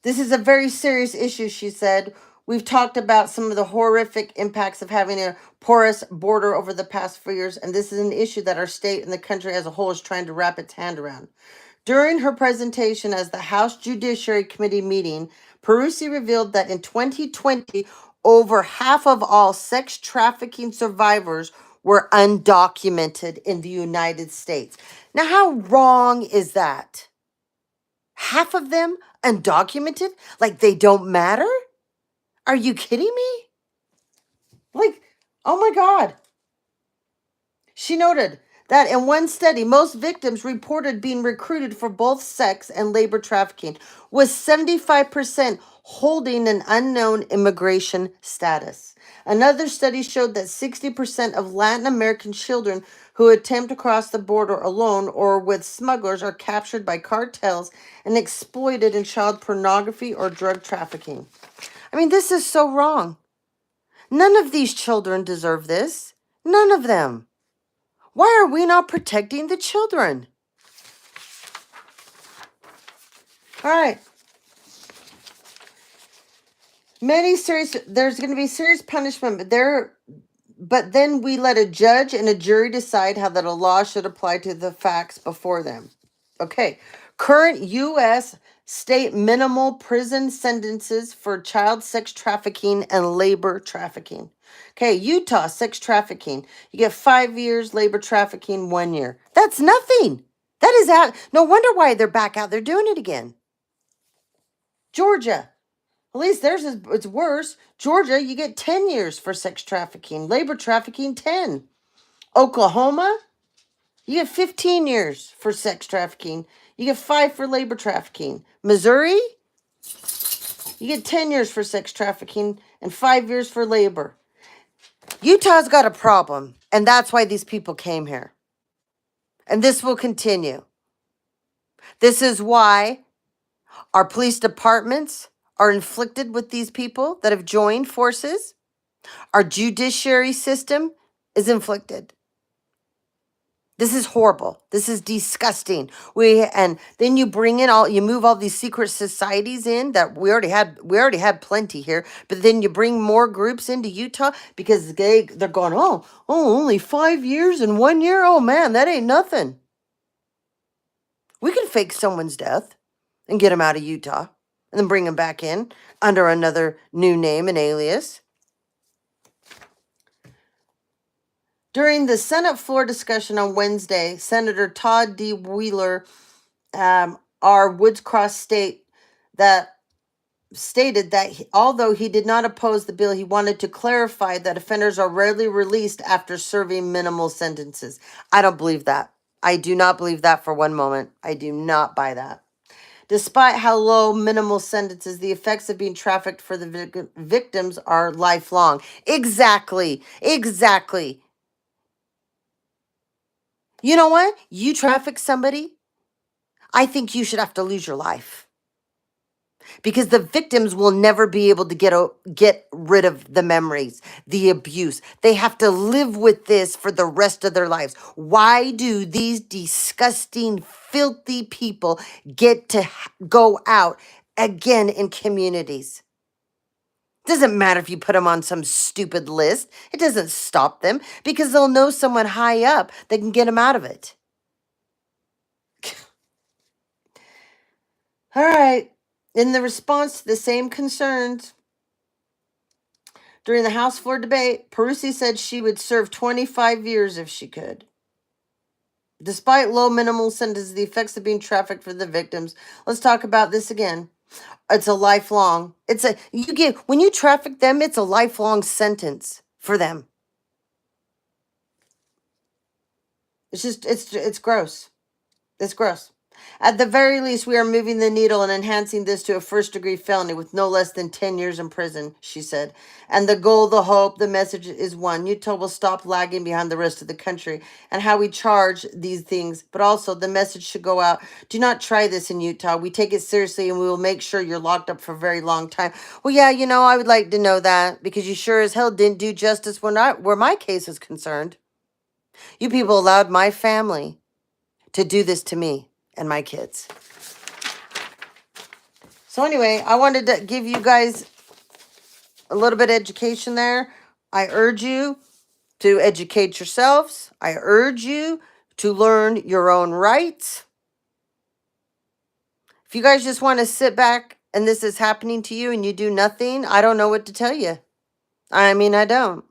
This is a very serious issue, she said. We've talked about some of the horrific impacts of having a porous border over the past 4 years, and this is an issue that our state and the country as a whole is trying to wrap its hand around. During her presentation as the House Judiciary Committee meeting, Perusi revealed that in 2020, over half of all sex trafficking survivors were undocumented in the United States. Now, how wrong is that? Half of them undocumented? Like they don't matter? Are you kidding me? Like, oh my God. She noted that in one study, most victims reported being recruited for both sex and labor trafficking, with 75% holding an unknown immigration status. Another study showed that 60% of Latin American children who attempt to cross the border alone or with smugglers are captured by cartels and exploited in child pornography or drug trafficking. I mean, this is so wrong. None of these children deserve this. None of them. Why are we not protecting the children? All right. There's going to be serious punishment, but then we let a judge and a jury decide how that a law should apply to the facts before them. Okay. Current U.S. state minimal prison sentences for child sex trafficking and labor trafficking. Okay, Utah, sex trafficking. You get 5 years, labor trafficking, 1 year. That's nothing. That is out. No wonder why they're back out there doing it again. Georgia. At least theirs is it's worse. Georgia, you get 10 years for sex trafficking. Labor trafficking, 10. Oklahoma, you get 15 years for sex trafficking. You get 5 for labor trafficking. Missouri, you get 10 years for sex trafficking and 5 years for labor. Utah's got a problem, and that's why these people came here. And this will continue. This is why our police departments are inflicted with these people that have joined forces. Our judiciary system is inflicted. This is horrible. This is disgusting. And then you bring in you move all these secret societies in that we already had plenty here, but then you bring more groups into Utah because they're going, only 5 years and 1 year. Oh man, that ain't nothing. We can fake someone's death and get them out of Utah and then bring them back in under another new name and alias. During the Senate floor discussion on Wednesday, Senator Todd D. Wheeler, our Woods Cross state, that stated that although he did not oppose the bill, he wanted to clarify that offenders are rarely released after serving minimal sentences. I don't believe that. I do not believe that for one moment. I do not buy that. Despite how low minimal sentences, the effects of being trafficked for the victims are lifelong. Exactly. You know what? You traffic somebody, I think you should have to lose your life. Because the victims will never be able to get rid of the memories, the abuse. They have to live with this for the rest of their lives. Why do these disgusting, filthy people get to go out again in communities? Doesn't matter if you put them on some stupid list. It doesn't stop them because they'll know someone high up that can get them out of it. All right. In the response to the same concerns, during the House floor debate, Perusi said she would serve 25 years if she could. Despite low minimal sentences, the effects of being trafficked for the victims. Let's talk about this again. It's a lifelong. When you traffic them, it's a lifelong sentence for them. It's gross. It's gross. At the very least, we are moving the needle and enhancing this to a first-degree felony with no less than 10 years in prison, she said. And the goal, the hope, the message is one. Utah will stop lagging behind the rest of the country and how we charge these things. But also, the message should go out. Do not try this in Utah. We take it seriously and we will make sure you're locked up for a very long time. Well, yeah, I would like to know that because you sure as hell didn't do justice where my case is concerned. You people allowed my family to do this to me and my kids. So anyway, I wanted to give you guys a little bit of education there. I urge you to educate yourselves. I urge you to learn your own rights. If you guys just want to sit back and this is happening to you and you do nothing, I don't know what to tell you. I don't.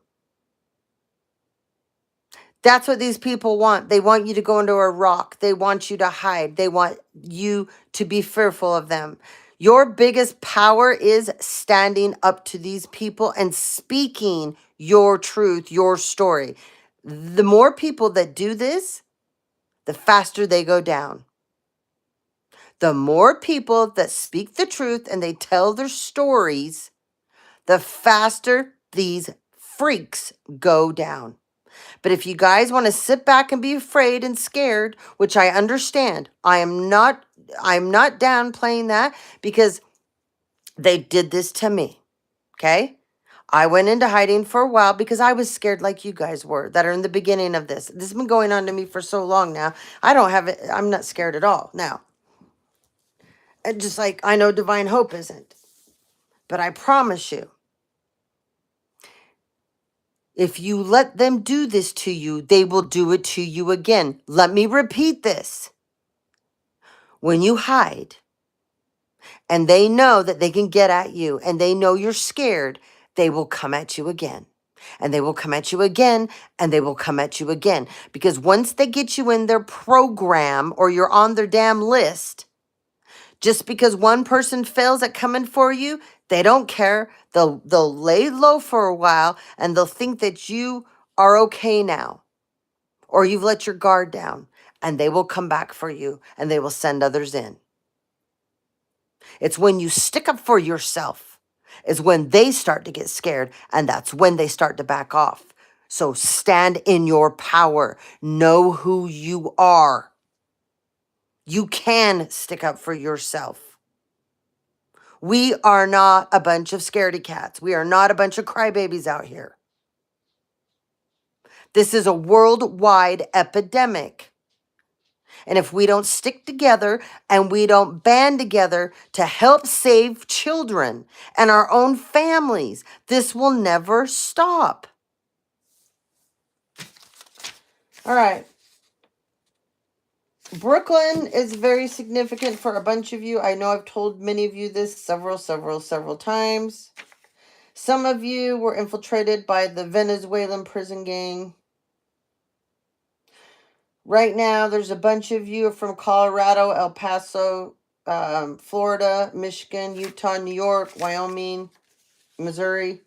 That's what these people want. They want you to go into a rock. They want you to hide. They want you to be fearful of them. Your biggest power is standing up to these people and speaking your truth, your story. The more people that do this, the faster they go down. The more people that speak the truth and they tell their stories, the faster these freaks go down. But if you guys want to sit back and be afraid and scared, which I understand, I'm not downplaying that because they did this to me. Okay? I went into hiding for a while because I was scared like you guys were that are in the beginning of this. This has been going on to me for so long now. I'm not scared at all now. And just like I know Divine Hope isn't. But I promise you, if you let them do this to you, they will do it to you again. Let me repeat this. When you hide and they know that they can get at you and they know you're scared, they will come at you again. And they will come at you again, and they will come at you again. Because once they get you in their program or you're on their damn list, just because one person fails at coming for you, they don't care. They'll lay low for a while, and they'll think that you are okay now, or you've let your guard down, and they will come back for you, and they will send others in. It's when you stick up for yourself is when they start to get scared, and that's when they start to back off. So stand in your power. Know who you are. You can stick up for yourself. We are not a bunch of scaredy cats. We are not a bunch of crybabies out here. This is a worldwide epidemic. And if we don't stick together and we don't band together to help save children and our own families, this will never stop. All right. Brooklyn is very significant for a bunch of you. I know I've told many of you this several times. Some of you were infiltrated by the Venezuelan prison gang. Right now, there's a bunch of you from Colorado, El Paso, Florida, Michigan, Utah, New York, Wyoming, Missouri.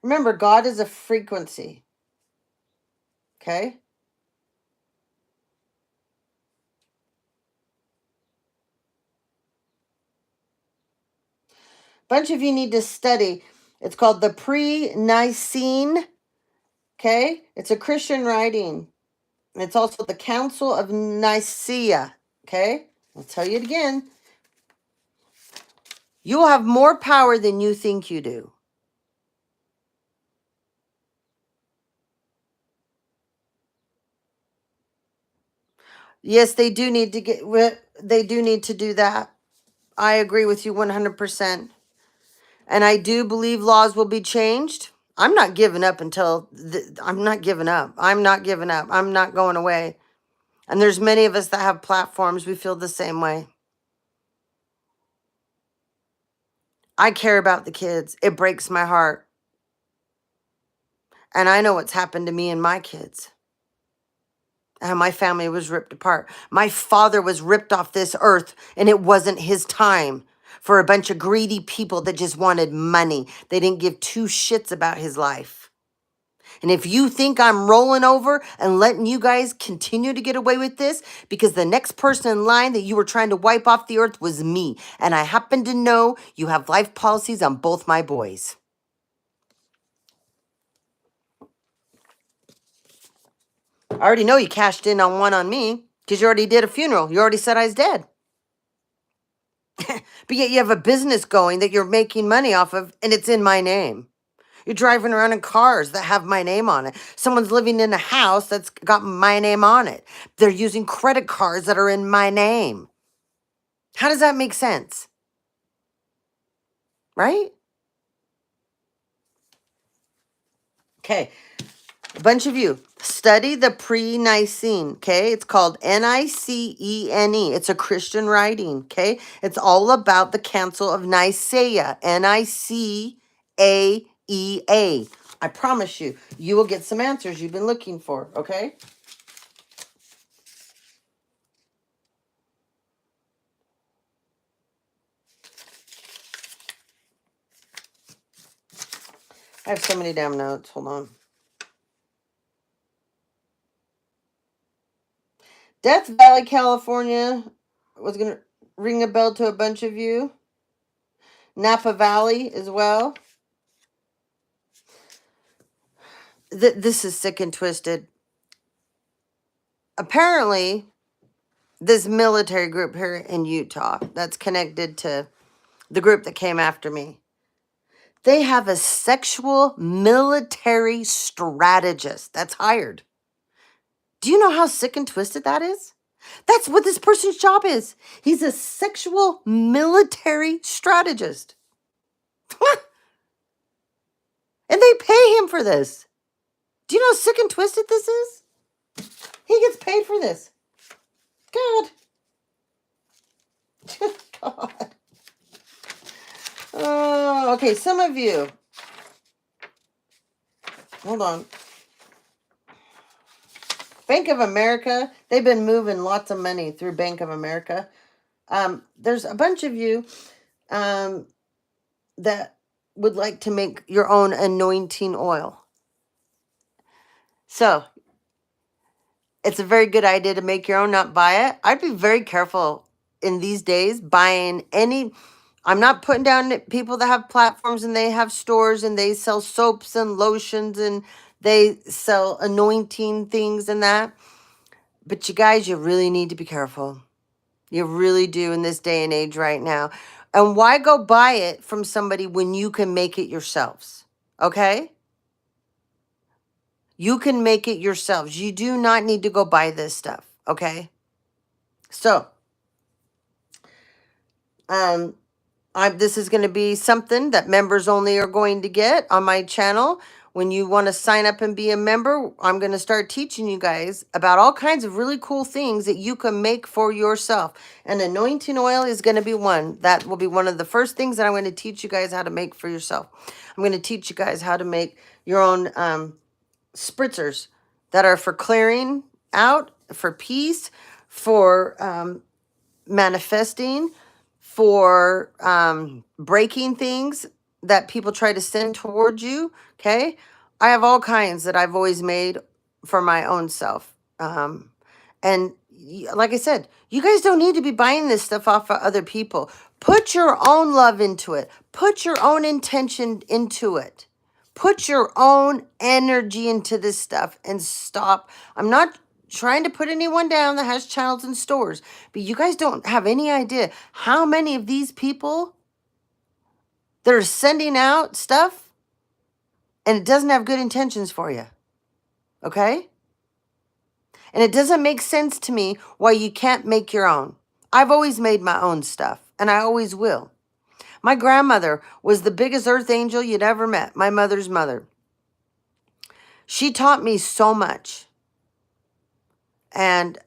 Remember, God is a frequency. Okay? Bunch of you need to study. It's called the Pre-Nicene. Okay? It's a Christian writing. It's also the Council of Nicaea. Okay? I'll tell you it again. You will have more power than you think you do. Yes, they do need to do that. I agree with you 100%. And I do believe laws will be changed. I'm not giving up I'm not giving up. I'm not giving up. I'm not going away. And there's many of us that have platforms. We feel the same way. I care about the kids. It breaks my heart. And I know what's happened to me and my kids. And my family was ripped apart. My father was ripped off this earth, and it wasn't his time for a bunch of greedy people that just wanted money. They didn't give two shits about his life. And if you think I'm rolling over and letting you guys continue to get away with this because the next person in line that you were trying to wipe off the earth was me, and I happen to know you have life policies on both my boys. I already know you cashed in on one on me because you already did a funeral. You already said I was dead. But yet you have a business going that you're making money off of, and it's in my name. You're driving around in cars that have my name on it. Someone's living in a house that's got my name on it. They're using credit cards that are in my name. How does that make sense? Right? Okay. A bunch of you study the Pre-Nicene, okay? It's called Nicene. It's a Christian writing, okay? It's all about the Council of Nicaea, Nicaea. I promise you, you will get some answers you've been looking for, okay? I have so many damn notes. Hold on. Death Valley, California was going to ring a bell to a bunch of you. Napa Valley as well. This is sick and twisted. Apparently, this military group here in Utah that's connected to the group that came after me, they have a sexual military strategist that's hired. Do you know how sick and twisted that is? That's what this person's job is. He's a sexual military strategist. And they pay him for this. Do you know how sick and twisted this is? He gets paid for this. God. God. So, okay, some of you, hold on. Bank of America, they've been moving lots of money through Bank of America. There's a bunch of you that would like to make your own anointing oil. So it's a very good idea to make your own, not buy it. I'd be very careful in these days buying any. I'm not putting down people that have platforms and they have stores and they sell soaps and lotions and they sell anointing things and that. But you guys, you really need to be careful. You really do in this day and age right now. And why go buy it from somebody when you can make it yourselves? Okay? You can make it yourselves. You do not need to go buy this stuff. Okay? So, this is going to be something that members only are going to get on my channel. When you want to sign up and be a member, I'm going to start teaching you guys about all kinds of really cool things that you can make for yourself. And anointing oil is going to be one. That will be one of the first things that I'm going to teach you guys how to make for yourself. I'm going to teach you guys how to make your own spritzers that are for clearing out, for peace, for manifesting, for breaking things that people try to send towards you. Okay, I have all kinds that I've always made for my own self. And like I said, you guys don't need to be buying this stuff off of other people. Put your own love into it. Put your own intention into it. Put your own energy into this stuff and stop. I'm not trying to put anyone down that has channels and stores, but you guys don't have any idea how many of these people that are sending out stuff and it doesn't have good intentions for you. Okay? And it doesn't make sense to me why you can't make your own. I've always made my own stuff, and I always will. My grandmother was the biggest earth angel you'd ever met, my mother's mother. She taught me so much. And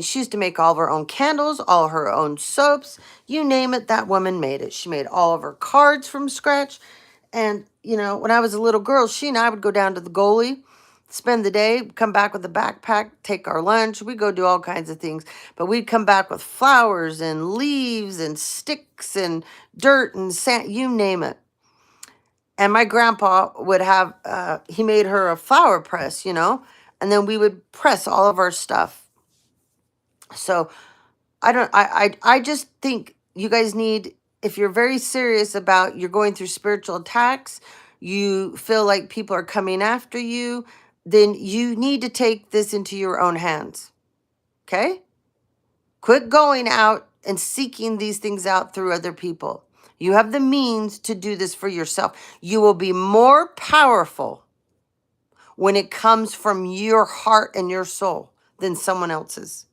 she used to make all of her own candles, all her own soaps, you name it, that woman made it. She made all of her cards from scratch. And, when I was a little girl, she and I would go down to the goalie, spend the day, come back with a backpack, take our lunch. We'd go do all kinds of things. But we'd come back with flowers and leaves and sticks and dirt and sand, you name it. And my grandpa would have, he made her a flower press, and then we would press all of our stuff. So I just think you guys need, if you're very serious about you're going through spiritual attacks, you feel like people are coming after you, then you need to take this into your own hands. Okay? Quit going out and seeking these things out through other people. You have the means to do this for yourself. You will be more powerful when it comes from your heart and your soul than someone else's.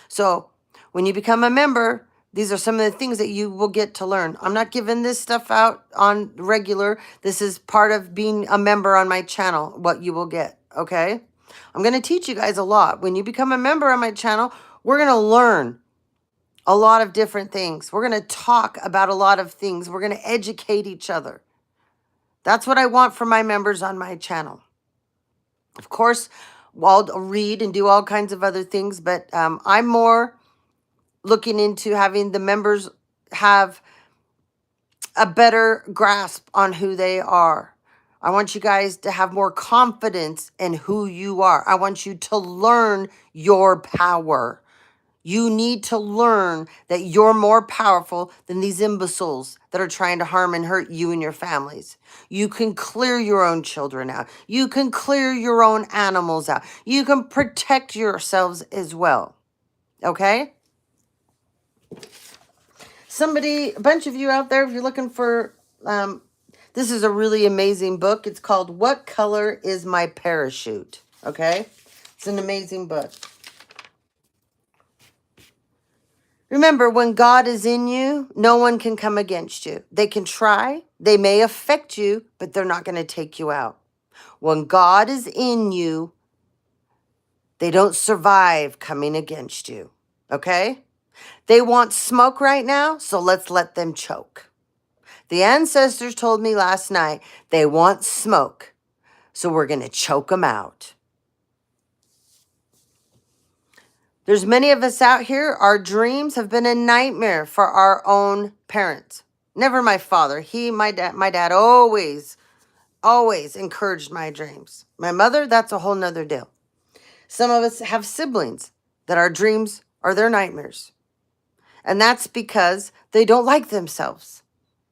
So when you become a member, these are some of the things that you will get to learn. I'm not giving this stuff out on regular. This is part of being a member on my channel, what you will get, okay? I'm going to teach you guys a lot. When you become a member on my channel, we're going to learn a lot of different things. We're going to talk about a lot of things. We're going to educate each other. That's what I want for my members on my channel. Of course, I'll read and do all kinds of other things, but I'm more looking into having the members have a better grasp on who they are. I want you guys to have more confidence in who you are. I want you to learn your power. You need to learn that you're more powerful than these imbeciles that are trying to harm and hurt you and your families. You can clear your own children out. You can clear your own animals out. You can protect yourselves as well. Okay? A bunch of you out there, if you're looking for, this is a really amazing book. It's called What Color is My Parachute? Okay? It's an amazing book. Remember, when God is in you, no one can come against you. They can try, they may affect you, but they're not going to take you out. When God is in you, they don't survive coming against you. Okay? They want smoke right now, so let's let them choke. The ancestors told me last night they want smoke, so we're going to choke them out. There's many of us out here, our dreams have been a nightmare for our own parents. Never my father. My dad always encouraged my dreams. My mother, that's a whole nother deal. Some of us have siblings that our dreams are their nightmares. And that's because they don't like themselves.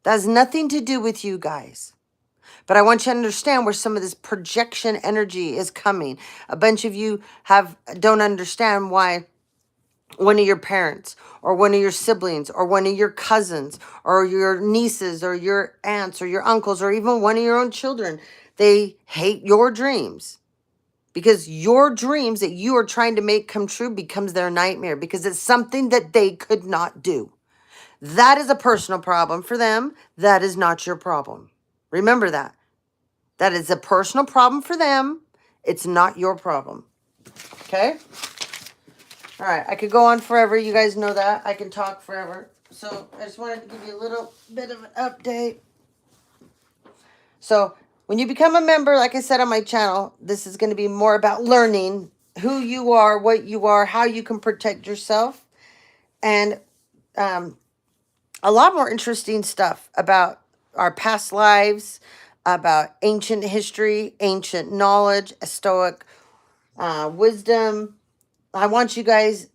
That has nothing to do with you guys. But I want you to understand where some of this projection energy is coming. A bunch of you don't understand why one of your parents or one of your siblings or one of your cousins or your nieces or your aunts or your uncles or even one of your own children, they hate your dreams. Because your dreams that you are trying to make come true becomes their nightmare because it's something that they could not do. That is a personal problem for them. That is not your problem. Remember that. That is a personal problem for them. It's not your problem. Okay? All right. I could go on forever. You guys know that. I can talk forever. So I just wanted to give you a little bit of an update. So when you become a member, like I said on my channel, this is going to be more about learning who you are, what you are, how you can protect yourself, and a lot more interesting stuff about our past lives, about ancient history, ancient knowledge, Stoic wisdom. I want you guys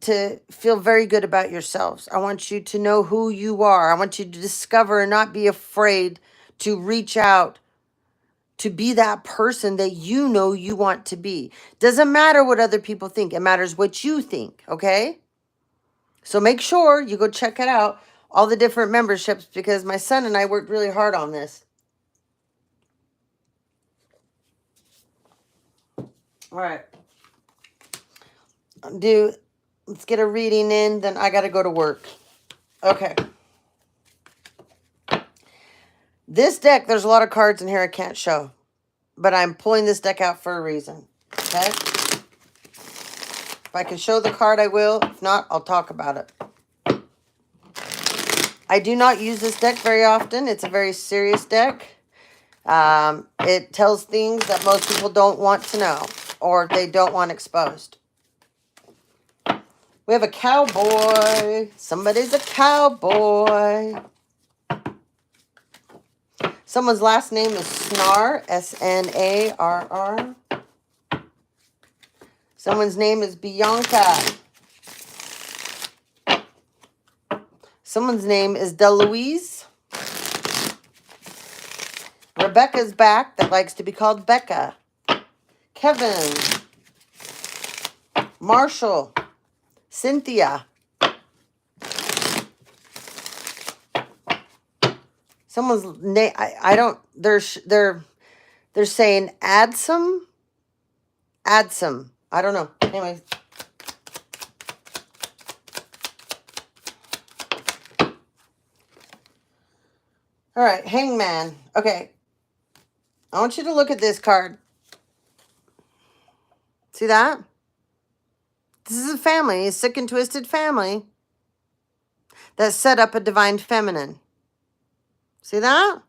to feel very good about yourselves. I want you to know who you are. I want you to discover and not be afraid to reach out to be that person that you know you want to be. Doesn't matter what other people think. It matters what you think, okay? So make sure you go check it out, all the different memberships, because my son and I worked really hard on this. All right. Let's get a reading in, then I got to go to work. Okay. This deck, there's a lot of cards in here I can't show, but I'm pulling this deck out for a reason. Okay? If I can show the card, I will. If not, I'll talk about it. I do not use this deck very often. It's a very serious deck. It tells things that most people don't want to know or they don't want exposed. We have a cowboy. Somebody's a cowboy. Someone's last name is Snar, S-N-A-R-R. Someone's name is Bianca. Someone's name is Delouise. Rebecca's back, that likes to be called Becca. Kevin. Marshall. Cynthia. Someone's name, I don't, they're saying Adsum. I don't know. Anyway. All right, Hangman. Okay. I want you to look at this card. See that? This is a family, a sick and twisted family that set up a divine feminine. See that?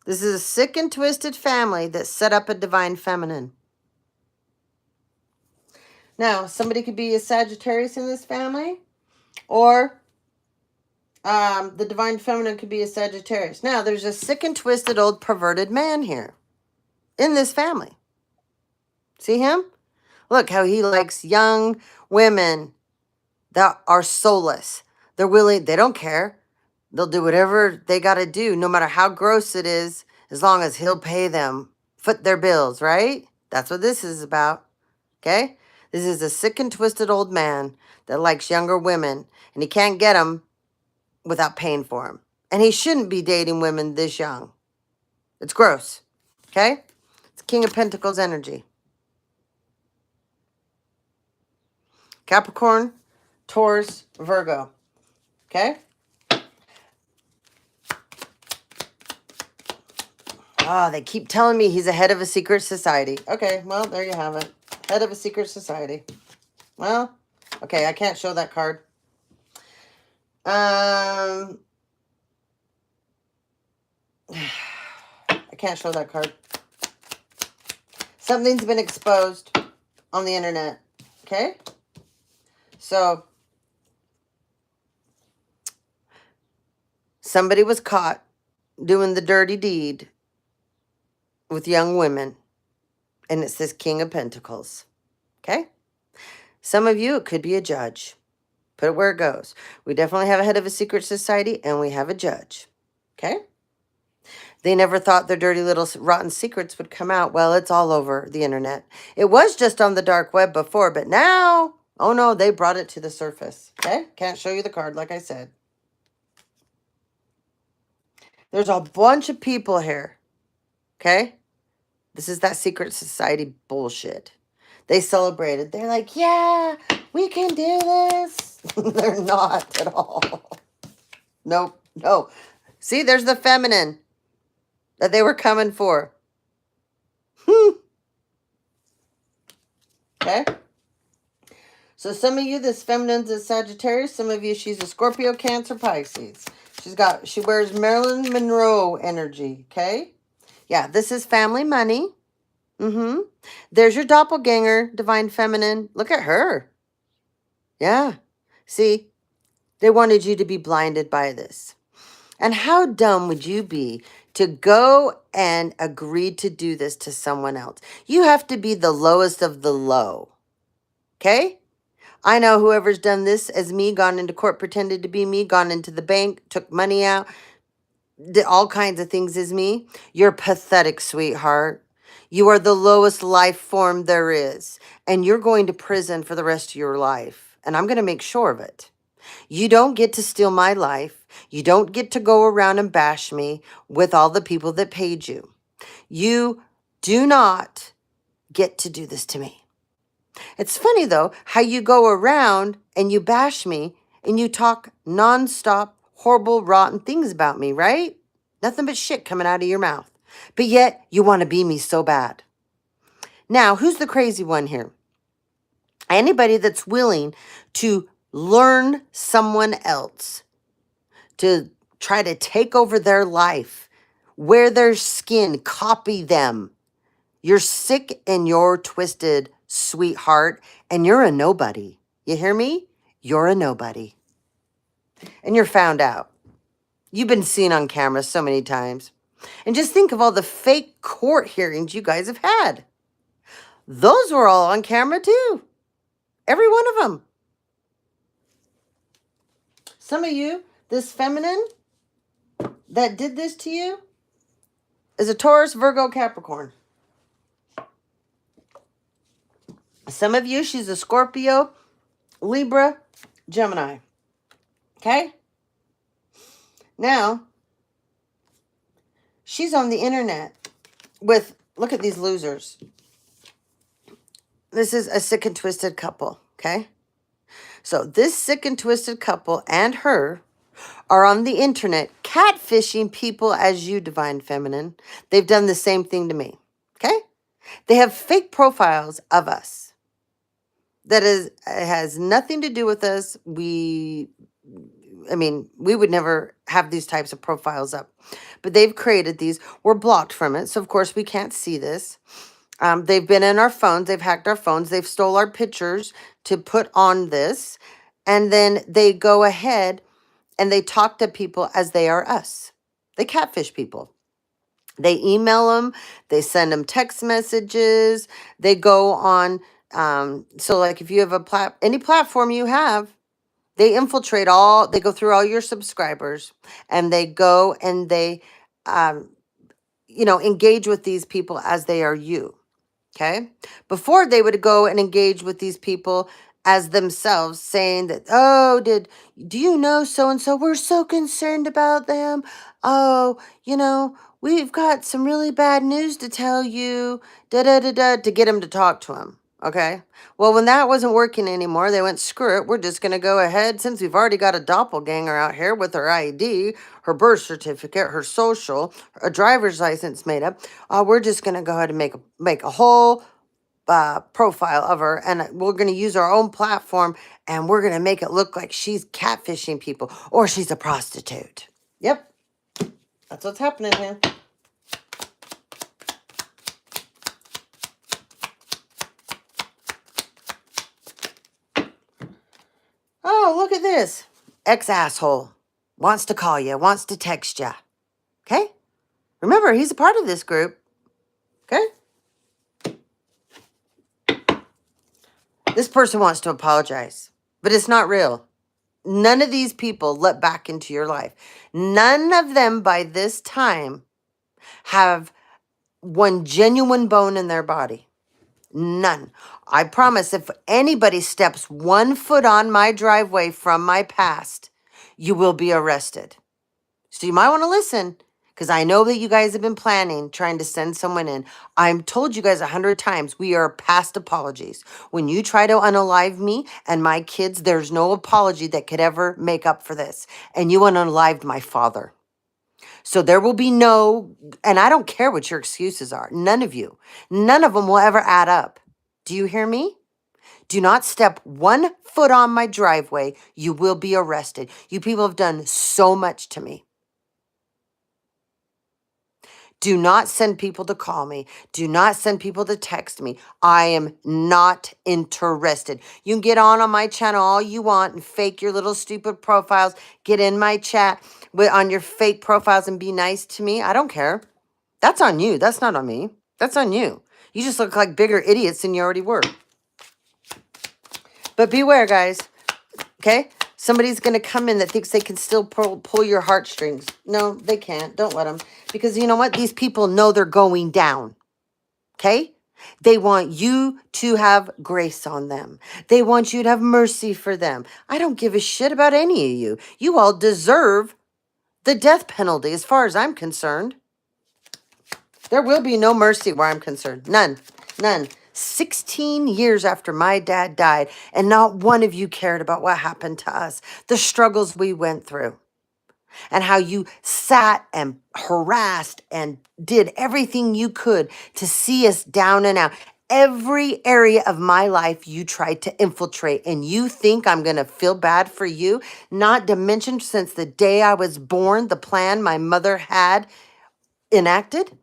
This is a sick and twisted family that set up a divine feminine. Now, somebody could be a Sagittarius in this family, or the divine feminine could be a Sagittarius. Now, there's a sick and twisted old perverted man here in this family. See him? Look how he likes young women that are soulless. They're willing, they don't care. They'll do whatever they got to do, no matter how gross it is, as long as he'll pay them, foot their bills, right? That's what this is about, okay? This is a sick and twisted old man that likes younger women, and he can't get them without paying for them. And he shouldn't be dating women this young. It's gross, okay? It's King of Pentacles energy. Capricorn, Taurus, Virgo, okay? Ah, they keep telling me he's a head of a secret society. Okay, well, there you have it. Head of a secret society. Well, okay, I can't show that card. I can't show that card. Something's been exposed on the internet. Okay? So, somebody was caught doing the dirty deed with young women. And it says King of Pentacles. Okay? Some of you, it could be a judge. Put it where it goes. We definitely have a head of a secret society, and we have a judge. Okay? They never thought their dirty little rotten secrets would come out. Well, it's all over the internet. It was just on the dark web before, but now, oh no, they brought it to the surface. Okay? Can't show you the card, like I said. There's a bunch of people here. Okay? This is that secret society bullshit. They celebrated. They're like, yeah, we can do this. They're not at all. Nope. No. See, there's the feminine that they were coming for. Okay? So some of you, this feminine's a Sagittarius. Some of you, she's a Scorpio, Cancer, Pisces. She wears Marilyn Monroe energy. Okay? Yeah, this is family money. There's your doppelganger, divine feminine. Look at her. Yeah. See, they wanted you to be blinded by this. And how dumb would you be to go and agree to do this to someone else? You have to be the lowest of the low. Okay? I know whoever's done this as me, gone into court, pretended to be me, gone into the bank, took money out, did all kinds of things as me. You're pathetic, sweetheart. You are the lowest life form there is. And you're going to prison for the rest of your life. And I'm going to make sure of it. You don't get to steal my life. You don't get to go around and bash me with all the people that paid you. You do not get to do this to me. It's funny, though, how you go around and you bash me and you talk nonstop, horrible, rotten things about me, right? Nothing but shit coming out of your mouth. But yet you want to be me so bad. Now, who's the crazy one here? Anybody that's willing to learn someone else, to try to take over their life, wear their skin, copy them. You're sick and you're twisted, sweetheart, and you're a nobody. You hear me? You're a nobody. And you're found out. You've been seen on camera so many times. And just think of all the fake court hearings you guys have had. Those were all on camera too. Every one of them. Some of you, this feminine that did this to you is a Taurus, Virgo, Capricorn. Some of you, she's a Scorpio, Libra, Gemini. Okay? Now, she's on the internet with, look at these losers. This is a sick and twisted couple, okay? So this sick and twisted couple and her are on the internet catfishing people as you, divine feminine. They've done the same thing to me, okay? They have fake profiles of us. That has nothing to do with us. We would never have these types of profiles up. But they've created these. We're blocked from it. So, of course, we can't see this. They've been in our phones. They've hacked our phones. They've stole our pictures to put on this. And then they go ahead and they talk to people as they are us. They catfish people. They email them. They send them text messages. They go on. So like if you have any platform you have, they infiltrate they go through all your subscribers and they go and they, engage with these people as they are you. Okay. Before they would go and engage with these people as themselves, saying that, oh, do you know so-and-so? We're so concerned about them. Oh, we've got some really bad news to tell you, to get them to talk to them. Okay. Well, when that wasn't working anymore, they went, screw it. We're just going to go ahead, since we've already got a doppelganger out here with her ID, her birth certificate, her social, a driver's license made up. We're just going to go ahead and make a whole profile of her, and we're going to use our own platform, and we're going to make it look like she's catfishing people or she's a prostitute. Yep. That's what's happening here. Oh, look at this. Ex-asshole wants to call you, wants to text you. Okay? Remember, he's a part of this group. Okay? This person wants to apologize, but it's not real. None of these people let back into your life. None of them by this time have one genuine bone in their body. None. I promise if anybody steps 1 foot on my driveway from my past, you will be arrested. So you might want to listen, because I know that you guys have been planning, trying to send someone in. I've told you guys 100 times, we are past apologies. When you try to unalive me and my kids, there's no apology that could ever make up for this. And you unalived my father. So there will be no, and I don't care what your excuses are. None of you. None of them will ever add up. Do you hear me? Do not step 1 foot on my driveway. You will be arrested. You people have done so much to me. Do not send people to call me. Do not send people to text me. I am not interested. You can get on my channel all you want and fake your little stupid profiles. Get in my chat on your fake profiles and be nice to me. I don't care. That's on you. That's not on me. That's on you. You just look like bigger idiots than you already were. But beware, guys. Okay? Somebody's going to come in that thinks they can still pull your heartstrings. No, they can't. Don't let them. Because you know what? These people know they're going down. Okay? They want you to have grace on them. They want you to have mercy for them. I don't give a shit about any of you. You all deserve the death penalty as far as I'm concerned. There will be no mercy where I'm concerned. None. None. 16 years after my dad died, and not one of you cared about what happened to us, the struggles we went through, and how you sat and harassed and did everything you could to see us down and out. Every area of my life you tried to infiltrate, and you think I'm going to feel bad for you? Not to mention, since the day I was born, the plan my mother had enacted?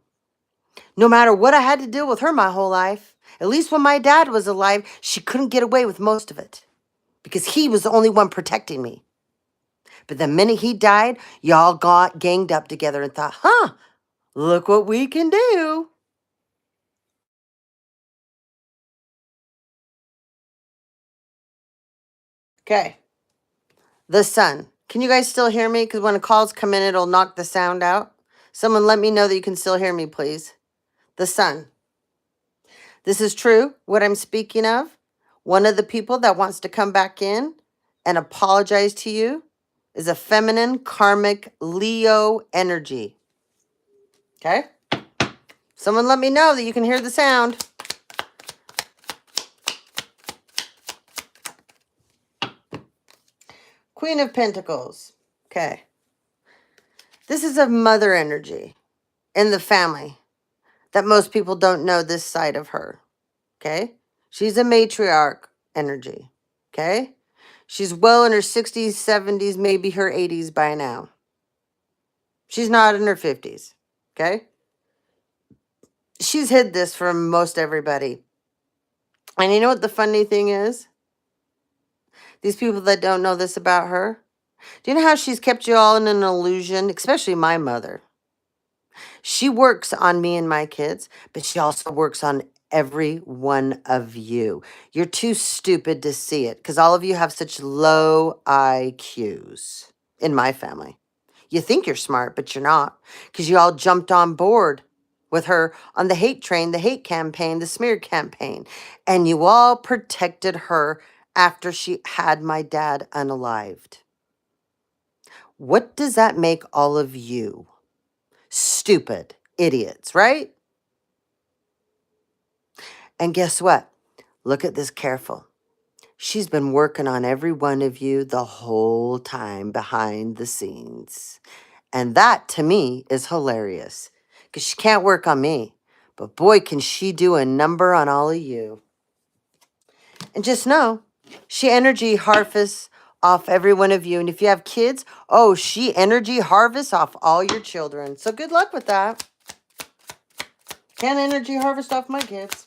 No matter what I had to deal with her my whole life, at least when my dad was alive, she couldn't get away with most of it because he was the only one protecting me. But the minute he died, y'all got ganged up together and thought, look what we can do. Okay. The sun. Can you guys still hear me? Because when the calls come in, it'll knock the sound out. Someone let me know that you can still hear me, please. The sun. This is true, what I'm speaking of. One of the people that wants to come back in and apologize to you is a feminine karmic Leo energy. Okay? Someone let me know that you can hear the sound. Queen of Pentacles. Okay. This is a mother energy in the family that most people don't know this side of her. Okay? She's a matriarch energy. Okay? She's well in her 60s, 70s, maybe her 80s by now. She's not in her 50s. Okay? She's hid this from most everybody. And you know what the funny thing is? These people that don't know this about her, do you know how she's kept you all in an illusion? Especially my mother. She works on me and my kids, but she also works on every one of you. You're too stupid to see it because all of you have such low IQs in my family. You think you're smart, but you're not, because you all jumped on board with her on the hate train, the hate campaign, the smear campaign, and you all protected her after she had my dad unalived. What does that make all of you? Stupid idiots, right? And guess what? Look at this careful. She's been working on every one of you the whole time behind the scenes. And that, to me, is hilarious. Because she can't work on me. But boy, can she do a number on all of you. And just know, she energy harvests off every one of you. And if you have kids, oh, she energy harvests off all your children. So good luck with that. Can't energy harvest off my kids.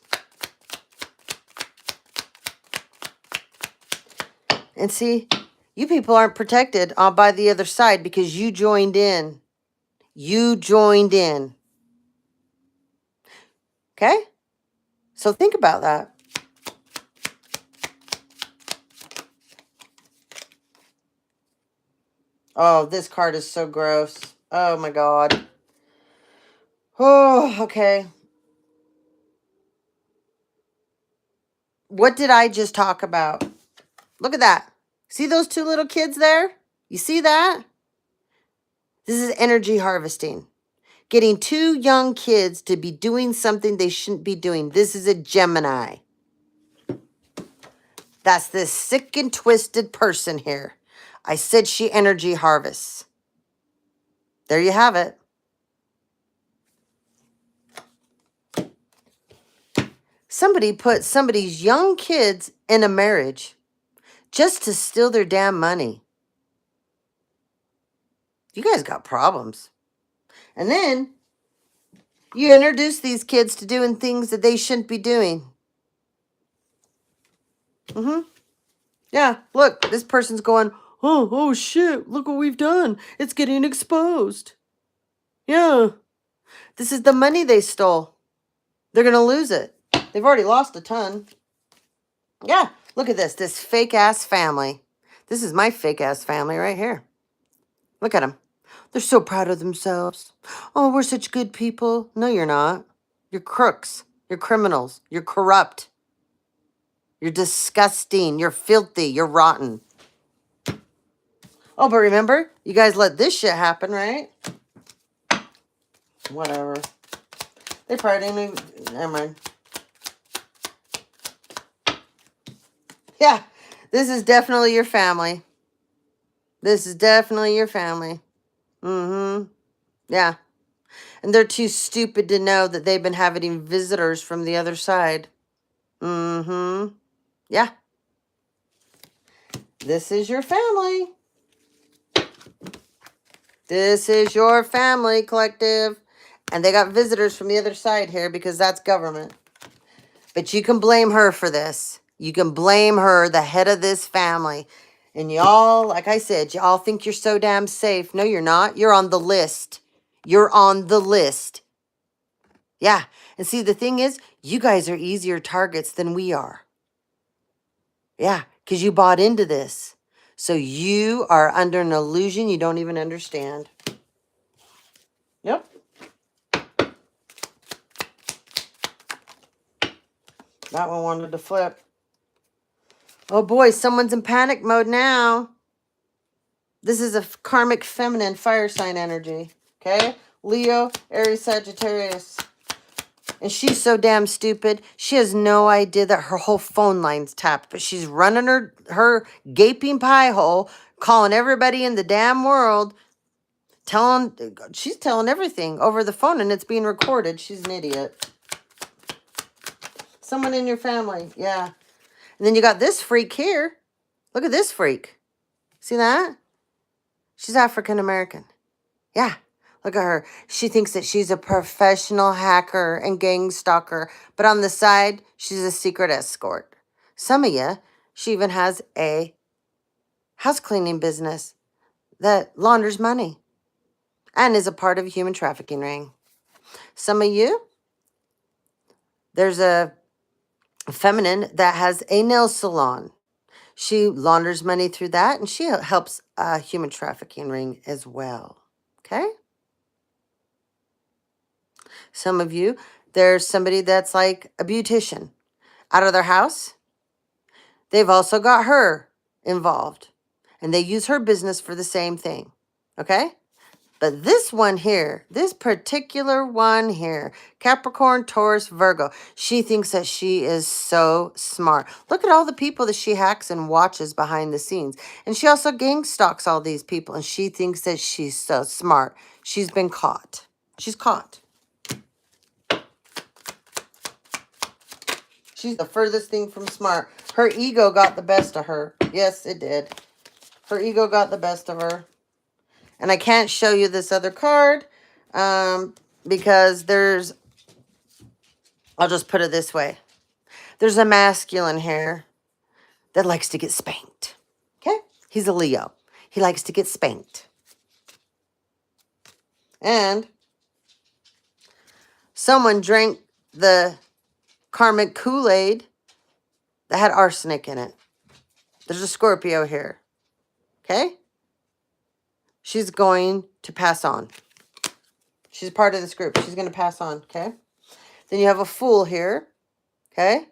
And see, you people aren't protected by the other side because you joined in. You joined in. Okay? So think about that. Oh, this card is so gross. Oh my God. Oh, okay. What did I just talk about? Look at that. See those two little kids there? You see that? This is energy harvesting. Getting two young kids to be doing something they shouldn't be doing. This is a Gemini. That's this sick and twisted person here. I said she energy harvests. There you have it. Somebody put somebody's young kids in a marriage just to steal their damn money. You guys got problems. And then you introduce these kids to doing things that they shouldn't be doing. Yeah, look, this person's going, oh shit, look what we've done. It's getting exposed. Yeah, this is the money they stole. They're going to lose it. They've already lost a ton. Yeah, look at this fake-ass family. This is my fake-ass family right here. Look at them. They're so proud of themselves. Oh, we're such good people. No, you're not. You're crooks. You're criminals. You're corrupt. You're disgusting. You're filthy. You're rotten. Oh, but remember, you guys let this shit happen, right? Whatever. They probably didn't even... Never mind. Yeah, this is definitely your family. This is definitely your family. Yeah. And they're too stupid to know that they've been having visitors from the other side. Yeah. This is your family. This is your family, collective. And they got visitors from the other side here because that's government. But you can blame her for this. You can blame her, the head of this family. And y'all, like I said, y'all think you're so damn safe. No, you're not. You're on the list. You're on the list. Yeah. And see, the thing is, you guys are easier targets than we are. Yeah, because you bought into this. So you are under an illusion you don't even understand. Yep. That one wanted to flip. Oh boy, someone's in panic mode now. This is a karmic feminine fire sign energy. Okay? Leo, Aries, Sagittarius. And she's so damn stupid. She has no idea that her whole phone line's tapped. But she's running her gaping pie hole, calling everybody in the damn world, she's telling everything over the phone, and it's being recorded. She's an idiot. Someone in your family, yeah. And then you got this freak here. Look at this freak. See that? She's African American. Yeah. Look at her. She thinks that she's a professional hacker and gang stalker, but on the side, she's a secret escort. Some of you, she even has a house cleaning business that launders money and is a part of a human trafficking ring. Some of you, there's a feminine that has a nail salon. She launders money through that, and she helps a human trafficking ring as well. Okay? Some of you, there's somebody that's like a beautician. Out of their house, they've also got her involved. And they use her business for the same thing. Okay? But this one here, this particular one here, Capricorn, Taurus, Virgo, she thinks that she is so smart. Look at all the people that she hacks and watches behind the scenes. And she also gang stalks all these people. And she thinks that she's so smart. She's been caught. She's caught. She's the furthest thing from smart. Her ego got the best of her. Yes, it did. Her ego got the best of her. And I can't show you this other card because I'll just put it this way. There's a masculine here that likes to get spanked. Okay? He's a Leo. He likes to get spanked. And someone drank the karmic Kool-Aid that had arsenic in it. There's a Scorpio here. Okay? She's going to pass on. She's part of this group. She's going to pass on. Okay? Then you have a Fool here. Okay?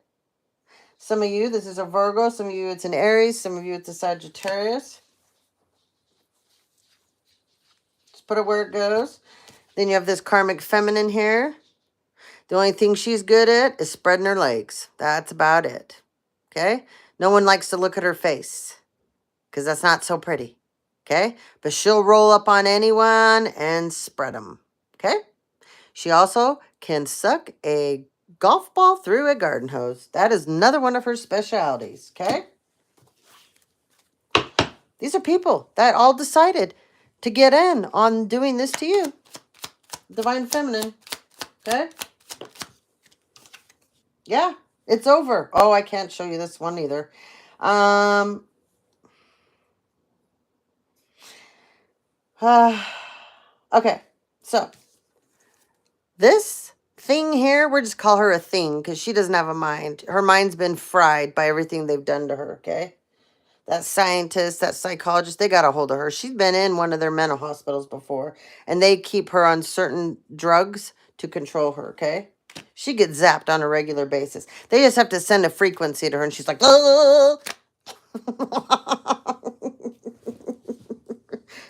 Some of you, this is a Virgo. Some of you, it's an Aries. Some of you, it's a Sagittarius. Just put it where it goes. Then you have this karmic feminine here. The only thing she's good at is spreading her legs. That's about it. Okay? No one likes to look at her face because that's not so pretty. Okay? But she'll roll up on anyone and spread them. Okay? She also can suck a golf ball through a garden hose. That is another one of her specialities. Okay? These are people that all decided to get in on doing this to you. Divine Feminine. Okay? Yeah, it's over. Oh, I can't show you this one either. Okay, so this thing here, we'll just call her a thing because she doesn't have a mind. Her mind's been fried by everything they've done to her, okay? That scientist, that psychologist, they got a hold of her. She's been in one of their mental hospitals before, and they keep her on certain drugs to control her, okay? She gets zapped on a regular basis. They just have to send a frequency to her, and she's like, oh!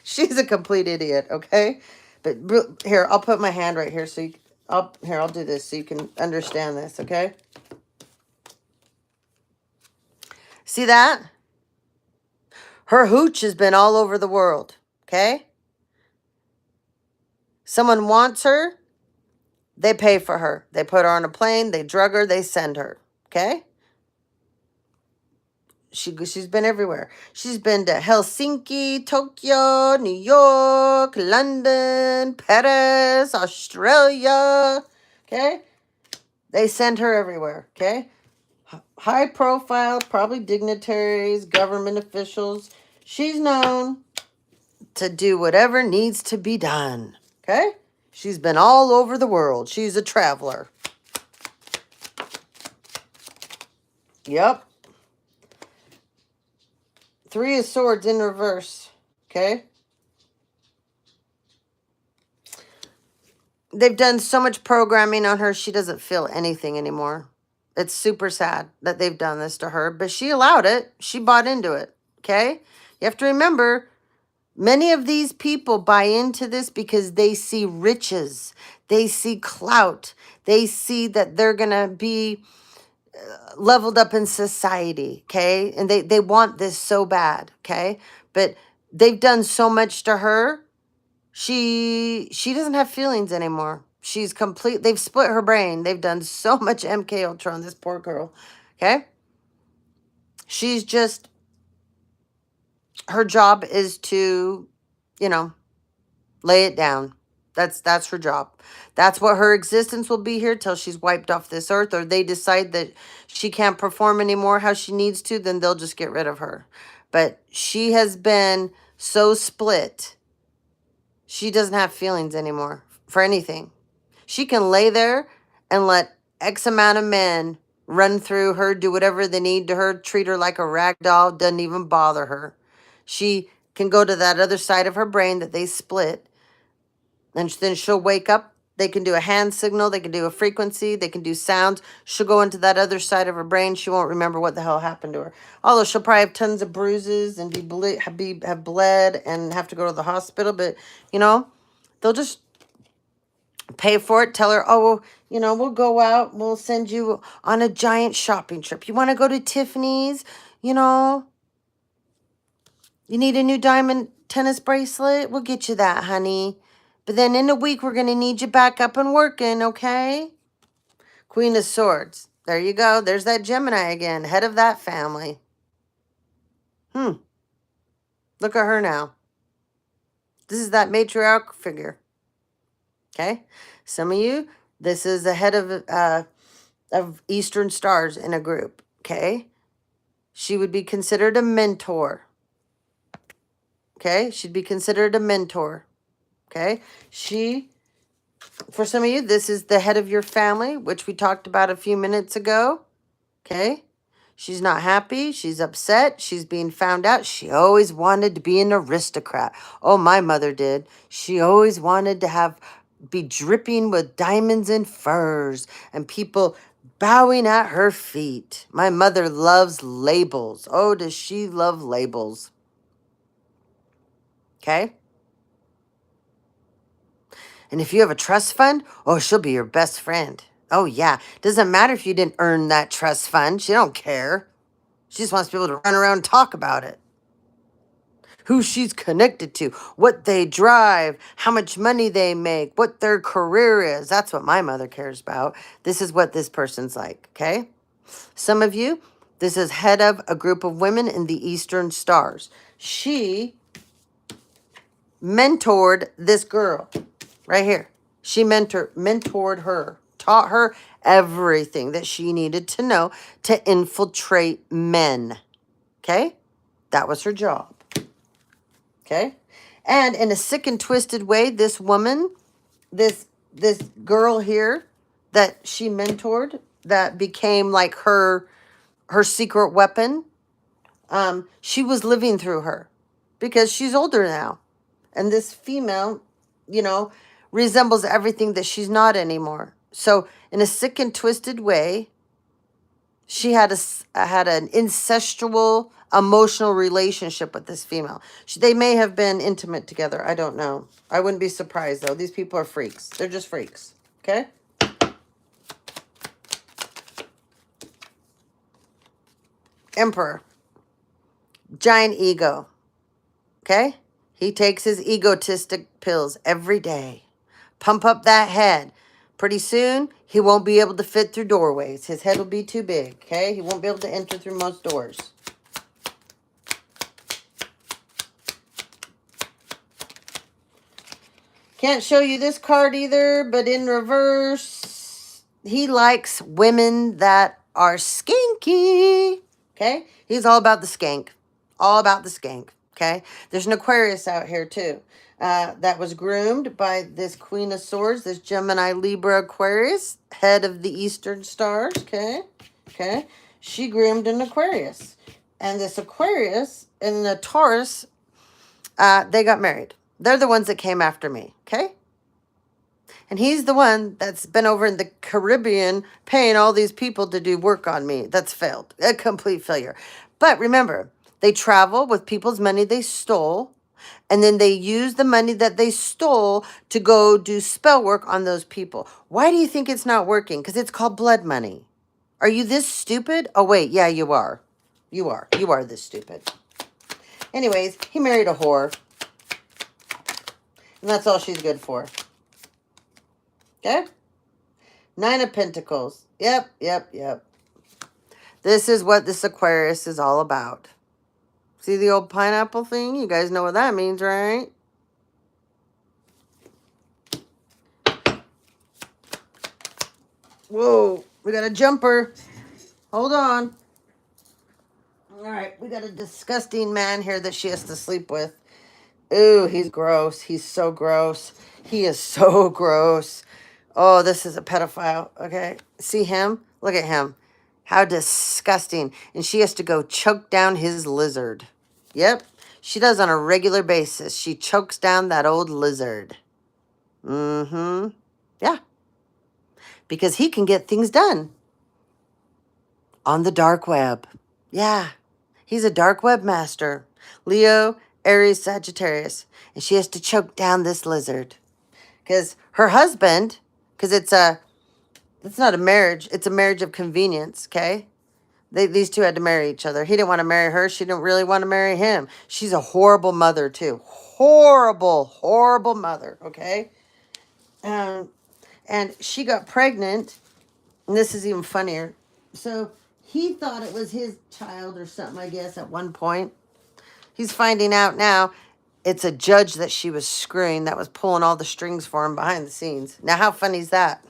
She's a complete idiot, okay? But here, I'll put my hand right here so you, I'll do this so you can understand this, okay? See that? Her hooch has been all over the world, okay? Someone wants her, they pay for her. They put her on a plane, they drug her, they send her, okay? She's been everywhere. She's been to Helsinki, Tokyo, New York, London, Paris, Australia, okay? They send her everywhere, okay? High profile, probably dignitaries, government officials. She's known to do whatever needs to be done, okay? She's been all over the world. She's a traveler. Yep. Three of Swords in reverse, okay? They've done so much programming on her, she doesn't feel anything anymore. It's super sad that they've done this to her, but she allowed it. She bought into it, okay? You have to remember, many of these people buy into this because they see riches. They see clout. They see that they're going to be leveled up in society, okay? And they want this so bad, okay? But they've done so much to her. She doesn't have feelings anymore. She's complete. They've split her brain. They've done so much MK Ultra on this poor girl, okay? She's just, her job is to, lay it down. That's her job. That's what her existence will be here till she's wiped off this earth, or they decide that she can't perform anymore how she needs to, then they'll just get rid of her. But she has been so split. She doesn't have feelings anymore for anything. She can lay there and let X amount of men run through her, do whatever they need to her, treat her like a rag doll, doesn't even bother her. She can go to that other side of her brain that they split, and then she'll wake up. They can do a hand signal. They can do a frequency. They can do sounds. She'll go into that other side of her brain. She won't remember what the hell happened to her. Although she'll probably have tons of bruises and have bled and have to go to the hospital. But, they'll just pay for it. Tell her, oh, we'll go out. We'll send you on a giant shopping trip. You want to go to Tiffany's? You need a new diamond tennis bracelet? We'll get you that, honey. But then in a week, we're going to need you back up and working, okay? Queen of Swords. There you go. There's that Gemini again, head of that family. Look at her now. This is that matriarch figure. Okay? Some of you, this is the head of Eastern Stars in a group. Okay? She would be considered a mentor. Okay? She'd be considered a mentor. Okay? For some of you, this is the head of your family, which we talked about a few minutes ago. Okay? She's not happy. She's upset. She's being found out. She always wanted to be an aristocrat. Oh, my mother did. She always wanted to be dripping with diamonds and furs and people bowing at her feet. My mother loves labels. Oh, does she love labels? Okay? And if you have a trust fund, oh, she'll be your best friend. Oh, yeah. Doesn't matter if you didn't earn that trust fund. She don't care. She just wants people to run around and talk about it. Who she's connected to, what they drive, how much money they make, what their career is. That's what my mother cares about. This is what this person's like, okay? Some of you, this is head of a group of women in the Eastern Stars. She mentored this girl right here. She mentored her, taught her everything that she needed to know to infiltrate men, okay? That was her job. Okay? And in a sick and twisted way, this woman, this girl here that she mentored, that became like her secret weapon, she was living through her because she's older now. And this female, resembles everything that she's not anymore. So in a sick and twisted way, she had an incestual emotional relationship with this female. They may have been intimate together. I don't know. I wouldn't be surprised, though. These people are freaks. They're just freaks. Okay? Emperor. Giant ego. Okay? He takes his egotistic pills every day. Pump up that head. Pretty soon, he won't be able to fit through doorways. His head will be too big. Okay? He won't be able to enter through most doors. Can't show you this card either, but in reverse, he likes women that are skanky. Okay? He's all about the skank. All about the skank. Okay? There's an Aquarius out here, too, that was groomed by this Queen of Swords, this Gemini Libra Aquarius, head of the Eastern Stars. Okay? Okay? She groomed an Aquarius. And this Aquarius and the Taurus, they got married. They're the ones that came after me, okay? And he's the one that's been over in the Caribbean paying all these people to do work on me. That's failed. A complete failure. But remember, they travel with people's money they stole, and then they use the money that they stole to go do spell work on those people. Why do you think it's not working? Because it's called blood money. Are you this stupid? Oh, wait. Yeah, you are. You are. You are this stupid. Anyways, he married a whore. And that's all she's good for. Okay? 9 of Pentacles. Yep. This is what this Aquarius is all about. See the old pineapple thing? You guys know what that means, right? Whoa. We got a jumper. Hold on. All right. We got a disgusting man here that she has to sleep with. Ooh, he's gross. He's so gross. He is so gross. Oh, this is a pedophile. Okay. See him? Look at him. How disgusting. And she has to go choke down his lizard. Yep. She does on a regular basis. She chokes down that old lizard. Mm-hmm. Yeah. Because he can get things done. On the dark web. Yeah. He's a dark web master. Leo, Aries, Sagittarius. And she has to choke down this lizard. Because her husband, because it's not a marriage, it's a marriage of convenience, okay? These two had to marry each other. He didn't want to marry her. She didn't really want to marry him. She's a horrible mother, too. Horrible, horrible mother, okay? And she got pregnant, and this is even funnier. So he thought it was his child or something, I guess, at one point. He's finding out now it's a judge that she was screwing that was pulling all the strings for him behind the scenes. Now, how funny is that?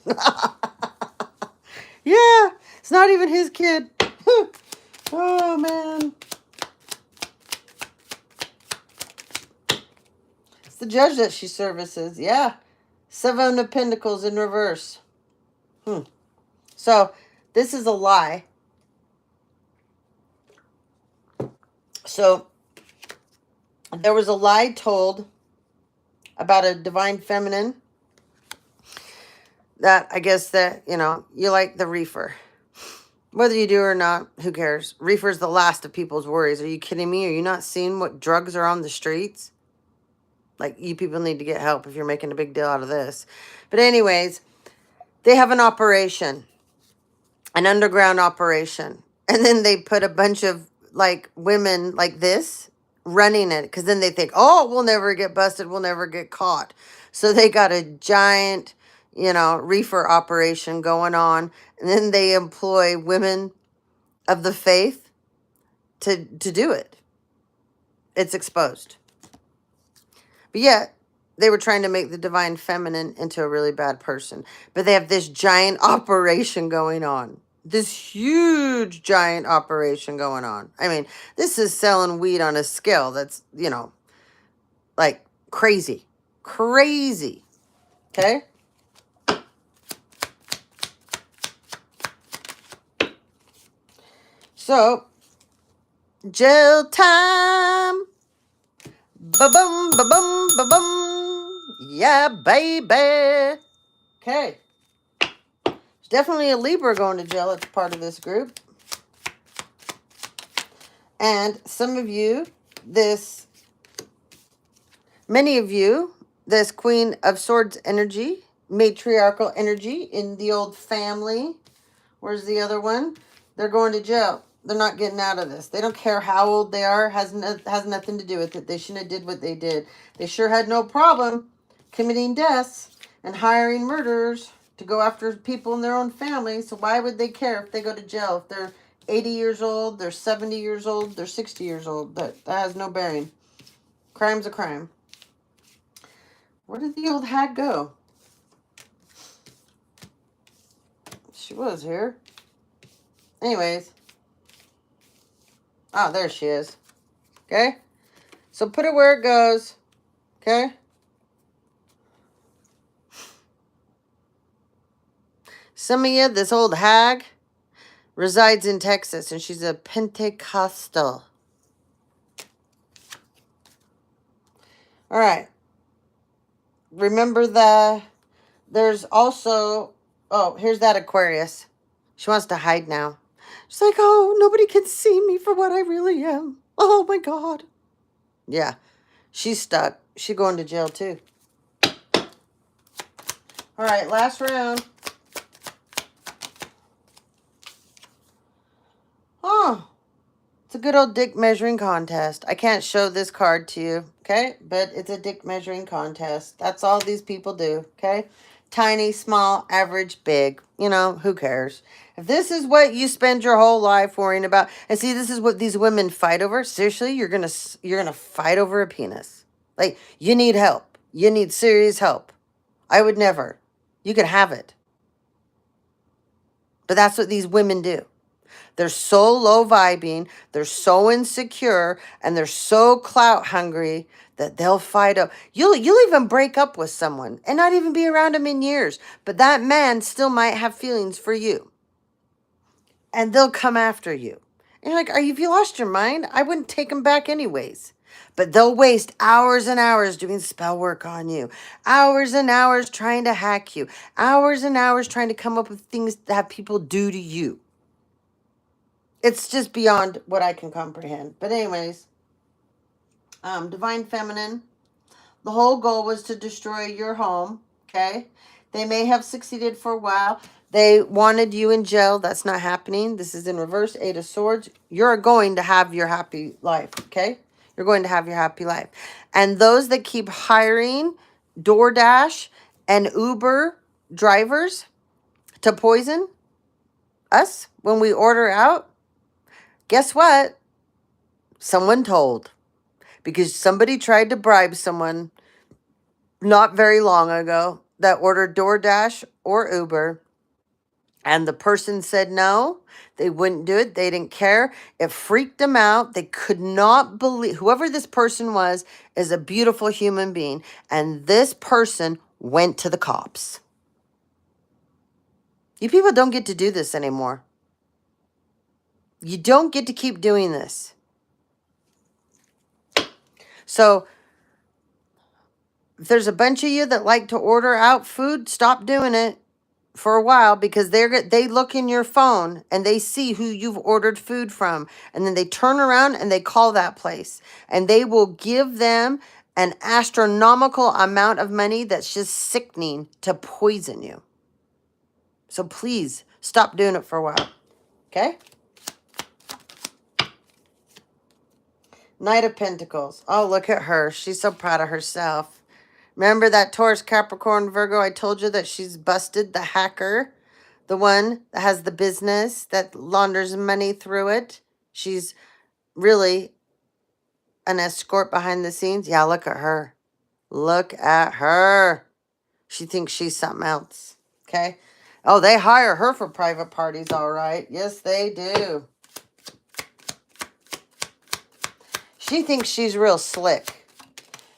Yeah, it's not even his kid. Oh, man. It's the judge that she services. Yeah. Seven of Pentacles in reverse. So, this is a lie. So, there was a lie told about a divine feminine that I guess that, you like the reefer. Whether you do or not, who cares? Reefer's the last of people's worries. Are you kidding me? Are you not seeing what drugs are on the streets? Like, you people need to get help if you're making a big deal out of this. But anyways, they have an operation, an underground operation. And then they put a bunch of, like, women like this running it. Because then they think, oh, we'll never get busted. We'll never get caught. So they got a giant, reefer operation going on. And then they employ women of the faith to do it. It's exposed. But yet, they were trying to make the divine feminine into a really bad person. But they have this giant operation going on. This huge giant operation going on. I mean, this is selling weed on a scale that's, like crazy. Crazy. Okay? So, jail time. Ba-bum, ba-bum, ba-bum. Yeah, baby. Okay. There's definitely a Libra going to jail. It's part of this group. And some of you, many of you, this Queen of Swords energy, matriarchal energy in the old family. Where's the other one? They're going to jail. They're not getting out of this. They don't care how old they are. Has nothing to do with it. They shouldn't have did what they did. They sure had no problem committing deaths and hiring murderers to go after people in their own family. So why would they care if they go to jail? If they're 80 years old, they're 70 years old, they're 60 years old. That has no bearing. Crime's a crime. Where did the old hag go? She was here. Anyways. Oh, there she is. Okay? So put it where it goes. Okay? Some of you, this old hag resides in Texas, and she's a Pentecostal. All right. Remember there's also, here's that Aquarius. She wants to hide now. She's like, oh, nobody can see me for what I really am. Oh, my God. Yeah, she's stuck. She's going to jail, too. All right, last round. Oh, it's a good old dick measuring contest. I can't show this card to you, okay? But it's a dick measuring contest. That's all these people do, okay? Tiny, small, average, big. Who cares? If this is what you spend your whole life worrying about, and see, this is what these women fight over. Seriously, you're gonna fight over a penis. Like, you need help. You need serious help. I would never. You could have it. But that's what these women do. They're so low vibing, they're so insecure, and they're so clout hungry that they'll fight up. You'll even break up with someone and not even be around them in years. But that man still might have feelings for you. And they'll come after you. And you're like, have you lost your mind? I wouldn't take them back anyways. But they'll waste hours and hours doing spell work on you. Hours and hours trying to hack you. Hours and hours trying to come up with things that people do to you. It's just beyond what I can comprehend. But anyways, Divine Feminine, the whole goal was to destroy your home, okay? They may have succeeded for a while. They wanted you in jail. That's not happening. This is in reverse, 8 of Swords. You're going to have your happy life, okay? You're going to have your happy life. And those that keep hiring DoorDash and Uber drivers to poison us when we order out, guess what? Someone told. because somebody tried to bribe someone not very long ago that ordered DoorDash or Uber, and the person said no, they wouldn't do it. They didn't care. It freaked them out. They could not believe, whoever this person was is a beautiful human being. And this person went to the cops. You people don't get to do this anymore. You don't get to keep doing this. So if there's a bunch of you that like to order out food, stop doing it for a while, because they look in your phone and they see who you've ordered food from, and then they turn around and they call that place, and they will give them an astronomical amount of money that's just sickening to poison you. So please stop doing it for a while. Okay? Knight of Pentacles. Oh, look at her. She's so proud of herself. Remember that Taurus, Capricorn, Virgo? I told you that she's busted the hacker, the one that has the business that launders money through it. She's really an escort behind the scenes. Yeah, look at her. Look at her. She thinks she's something else. Okay? Oh, they hire her for private parties, all right. Yes, they do. She thinks she's real slick.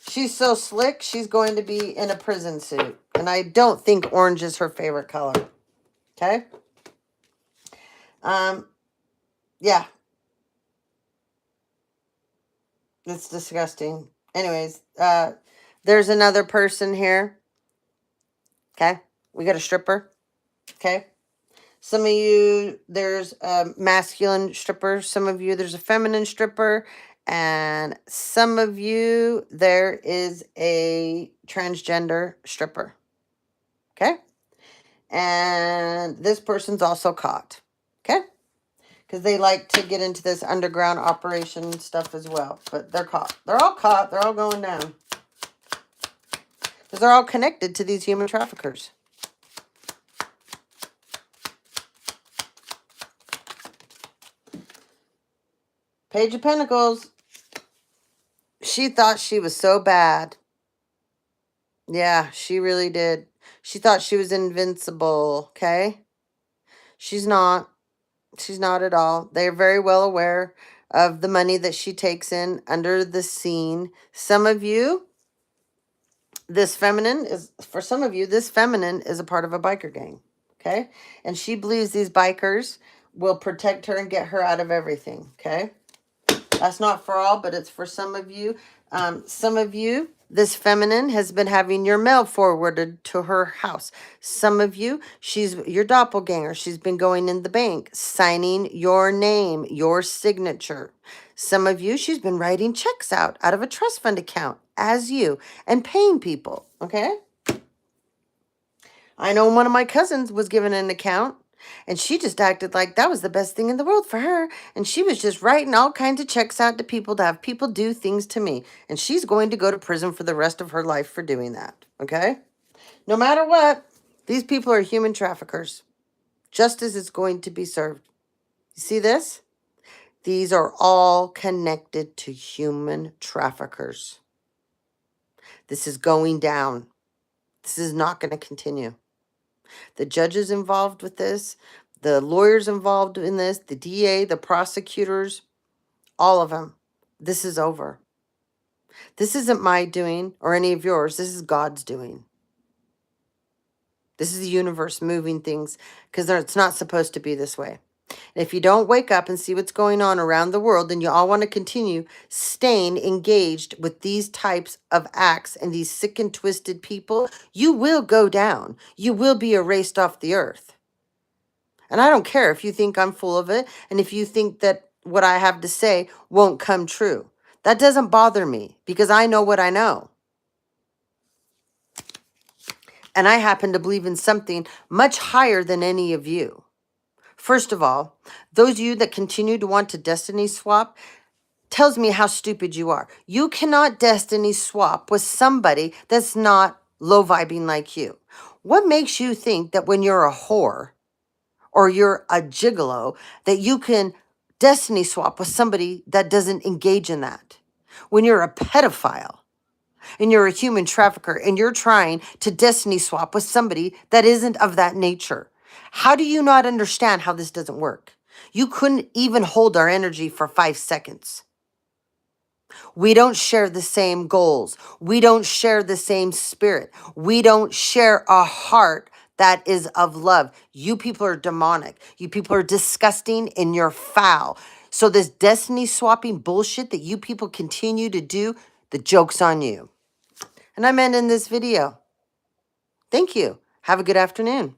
She's so slick, she's going to be in a prison suit. And I don't think orange is her favorite color. Okay? Yeah. It's disgusting. Anyways, there's another person here. Okay? We got a stripper. Okay? Some of you, there's a masculine stripper. Some of you, there's a feminine stripper. And some of you, there is a transgender stripper. Okay? And this person's also caught. Okay? Because they like to get into this underground operation stuff as well. But they're caught. They're all caught. They're all going down. Because they're all connected to these human traffickers. Page of Pentacles. She thought she was so bad. Yeah, she really did. She thought she was invincible, okay? She's not. She's not at all. They're very well aware of the money that she takes in under the scene. Some of you, this feminine is, for some of you, this feminine is a part of a biker gang, okay? And she believes these bikers will protect her and get her out of everything, okay? That's not for all, but it's for some of you. Some of you, this feminine has been having your mail forwarded to her house. Some of you, she's your doppelganger. She's been going in the bank, signing your name, your signature. Some of you, she's been writing checks out of a trust fund account as you and paying people, okay? I know one of my cousins was given an account, and she just acted like that was the best thing in the world for her. And she was just writing all kinds of checks out to people to have people do things to me. And she's going to go to prison for the rest of her life for doing that. Okay? No matter what, these people are human traffickers. Justice is going to be served. You see this? These are all connected to human traffickers. This is going down. This is not going to continue. The judges involved with this, the lawyers involved in this, the DA, the prosecutors, all of them. This is over. This isn't my doing or any of yours. This is God's doing. This is the universe moving things, because it's not supposed to be this way. And if you don't wake up and see what's going on around the world, then you all want to continue staying engaged with these types of acts and these sick and twisted people, you will go down. You will be erased off the earth. And I don't care if you think I'm full of it and if you think that what I have to say won't come true. That doesn't bother me, because I know what I know. And I happen to believe in something much higher than any of you. First of all, those of you that continue to want to destiny swap tells me how stupid you are. You cannot destiny swap with somebody that's not low vibing like you. What makes you think that when you're a whore or you're a gigolo that you can destiny swap with somebody that doesn't engage in that? when you're a pedophile and you're a human trafficker and you're trying to destiny swap with somebody that isn't of that nature? How do you not understand how this doesn't work? You couldn't even hold our energy for 5 seconds. We don't share the same goals. We don't share the same spirit. We don't share a heart that is of love. You people are demonic. You people are disgusting and you're foul. So this destiny swapping bullshit that you people continue to do, the joke's on you. And I'm ending this video. Thank you. Have a good afternoon.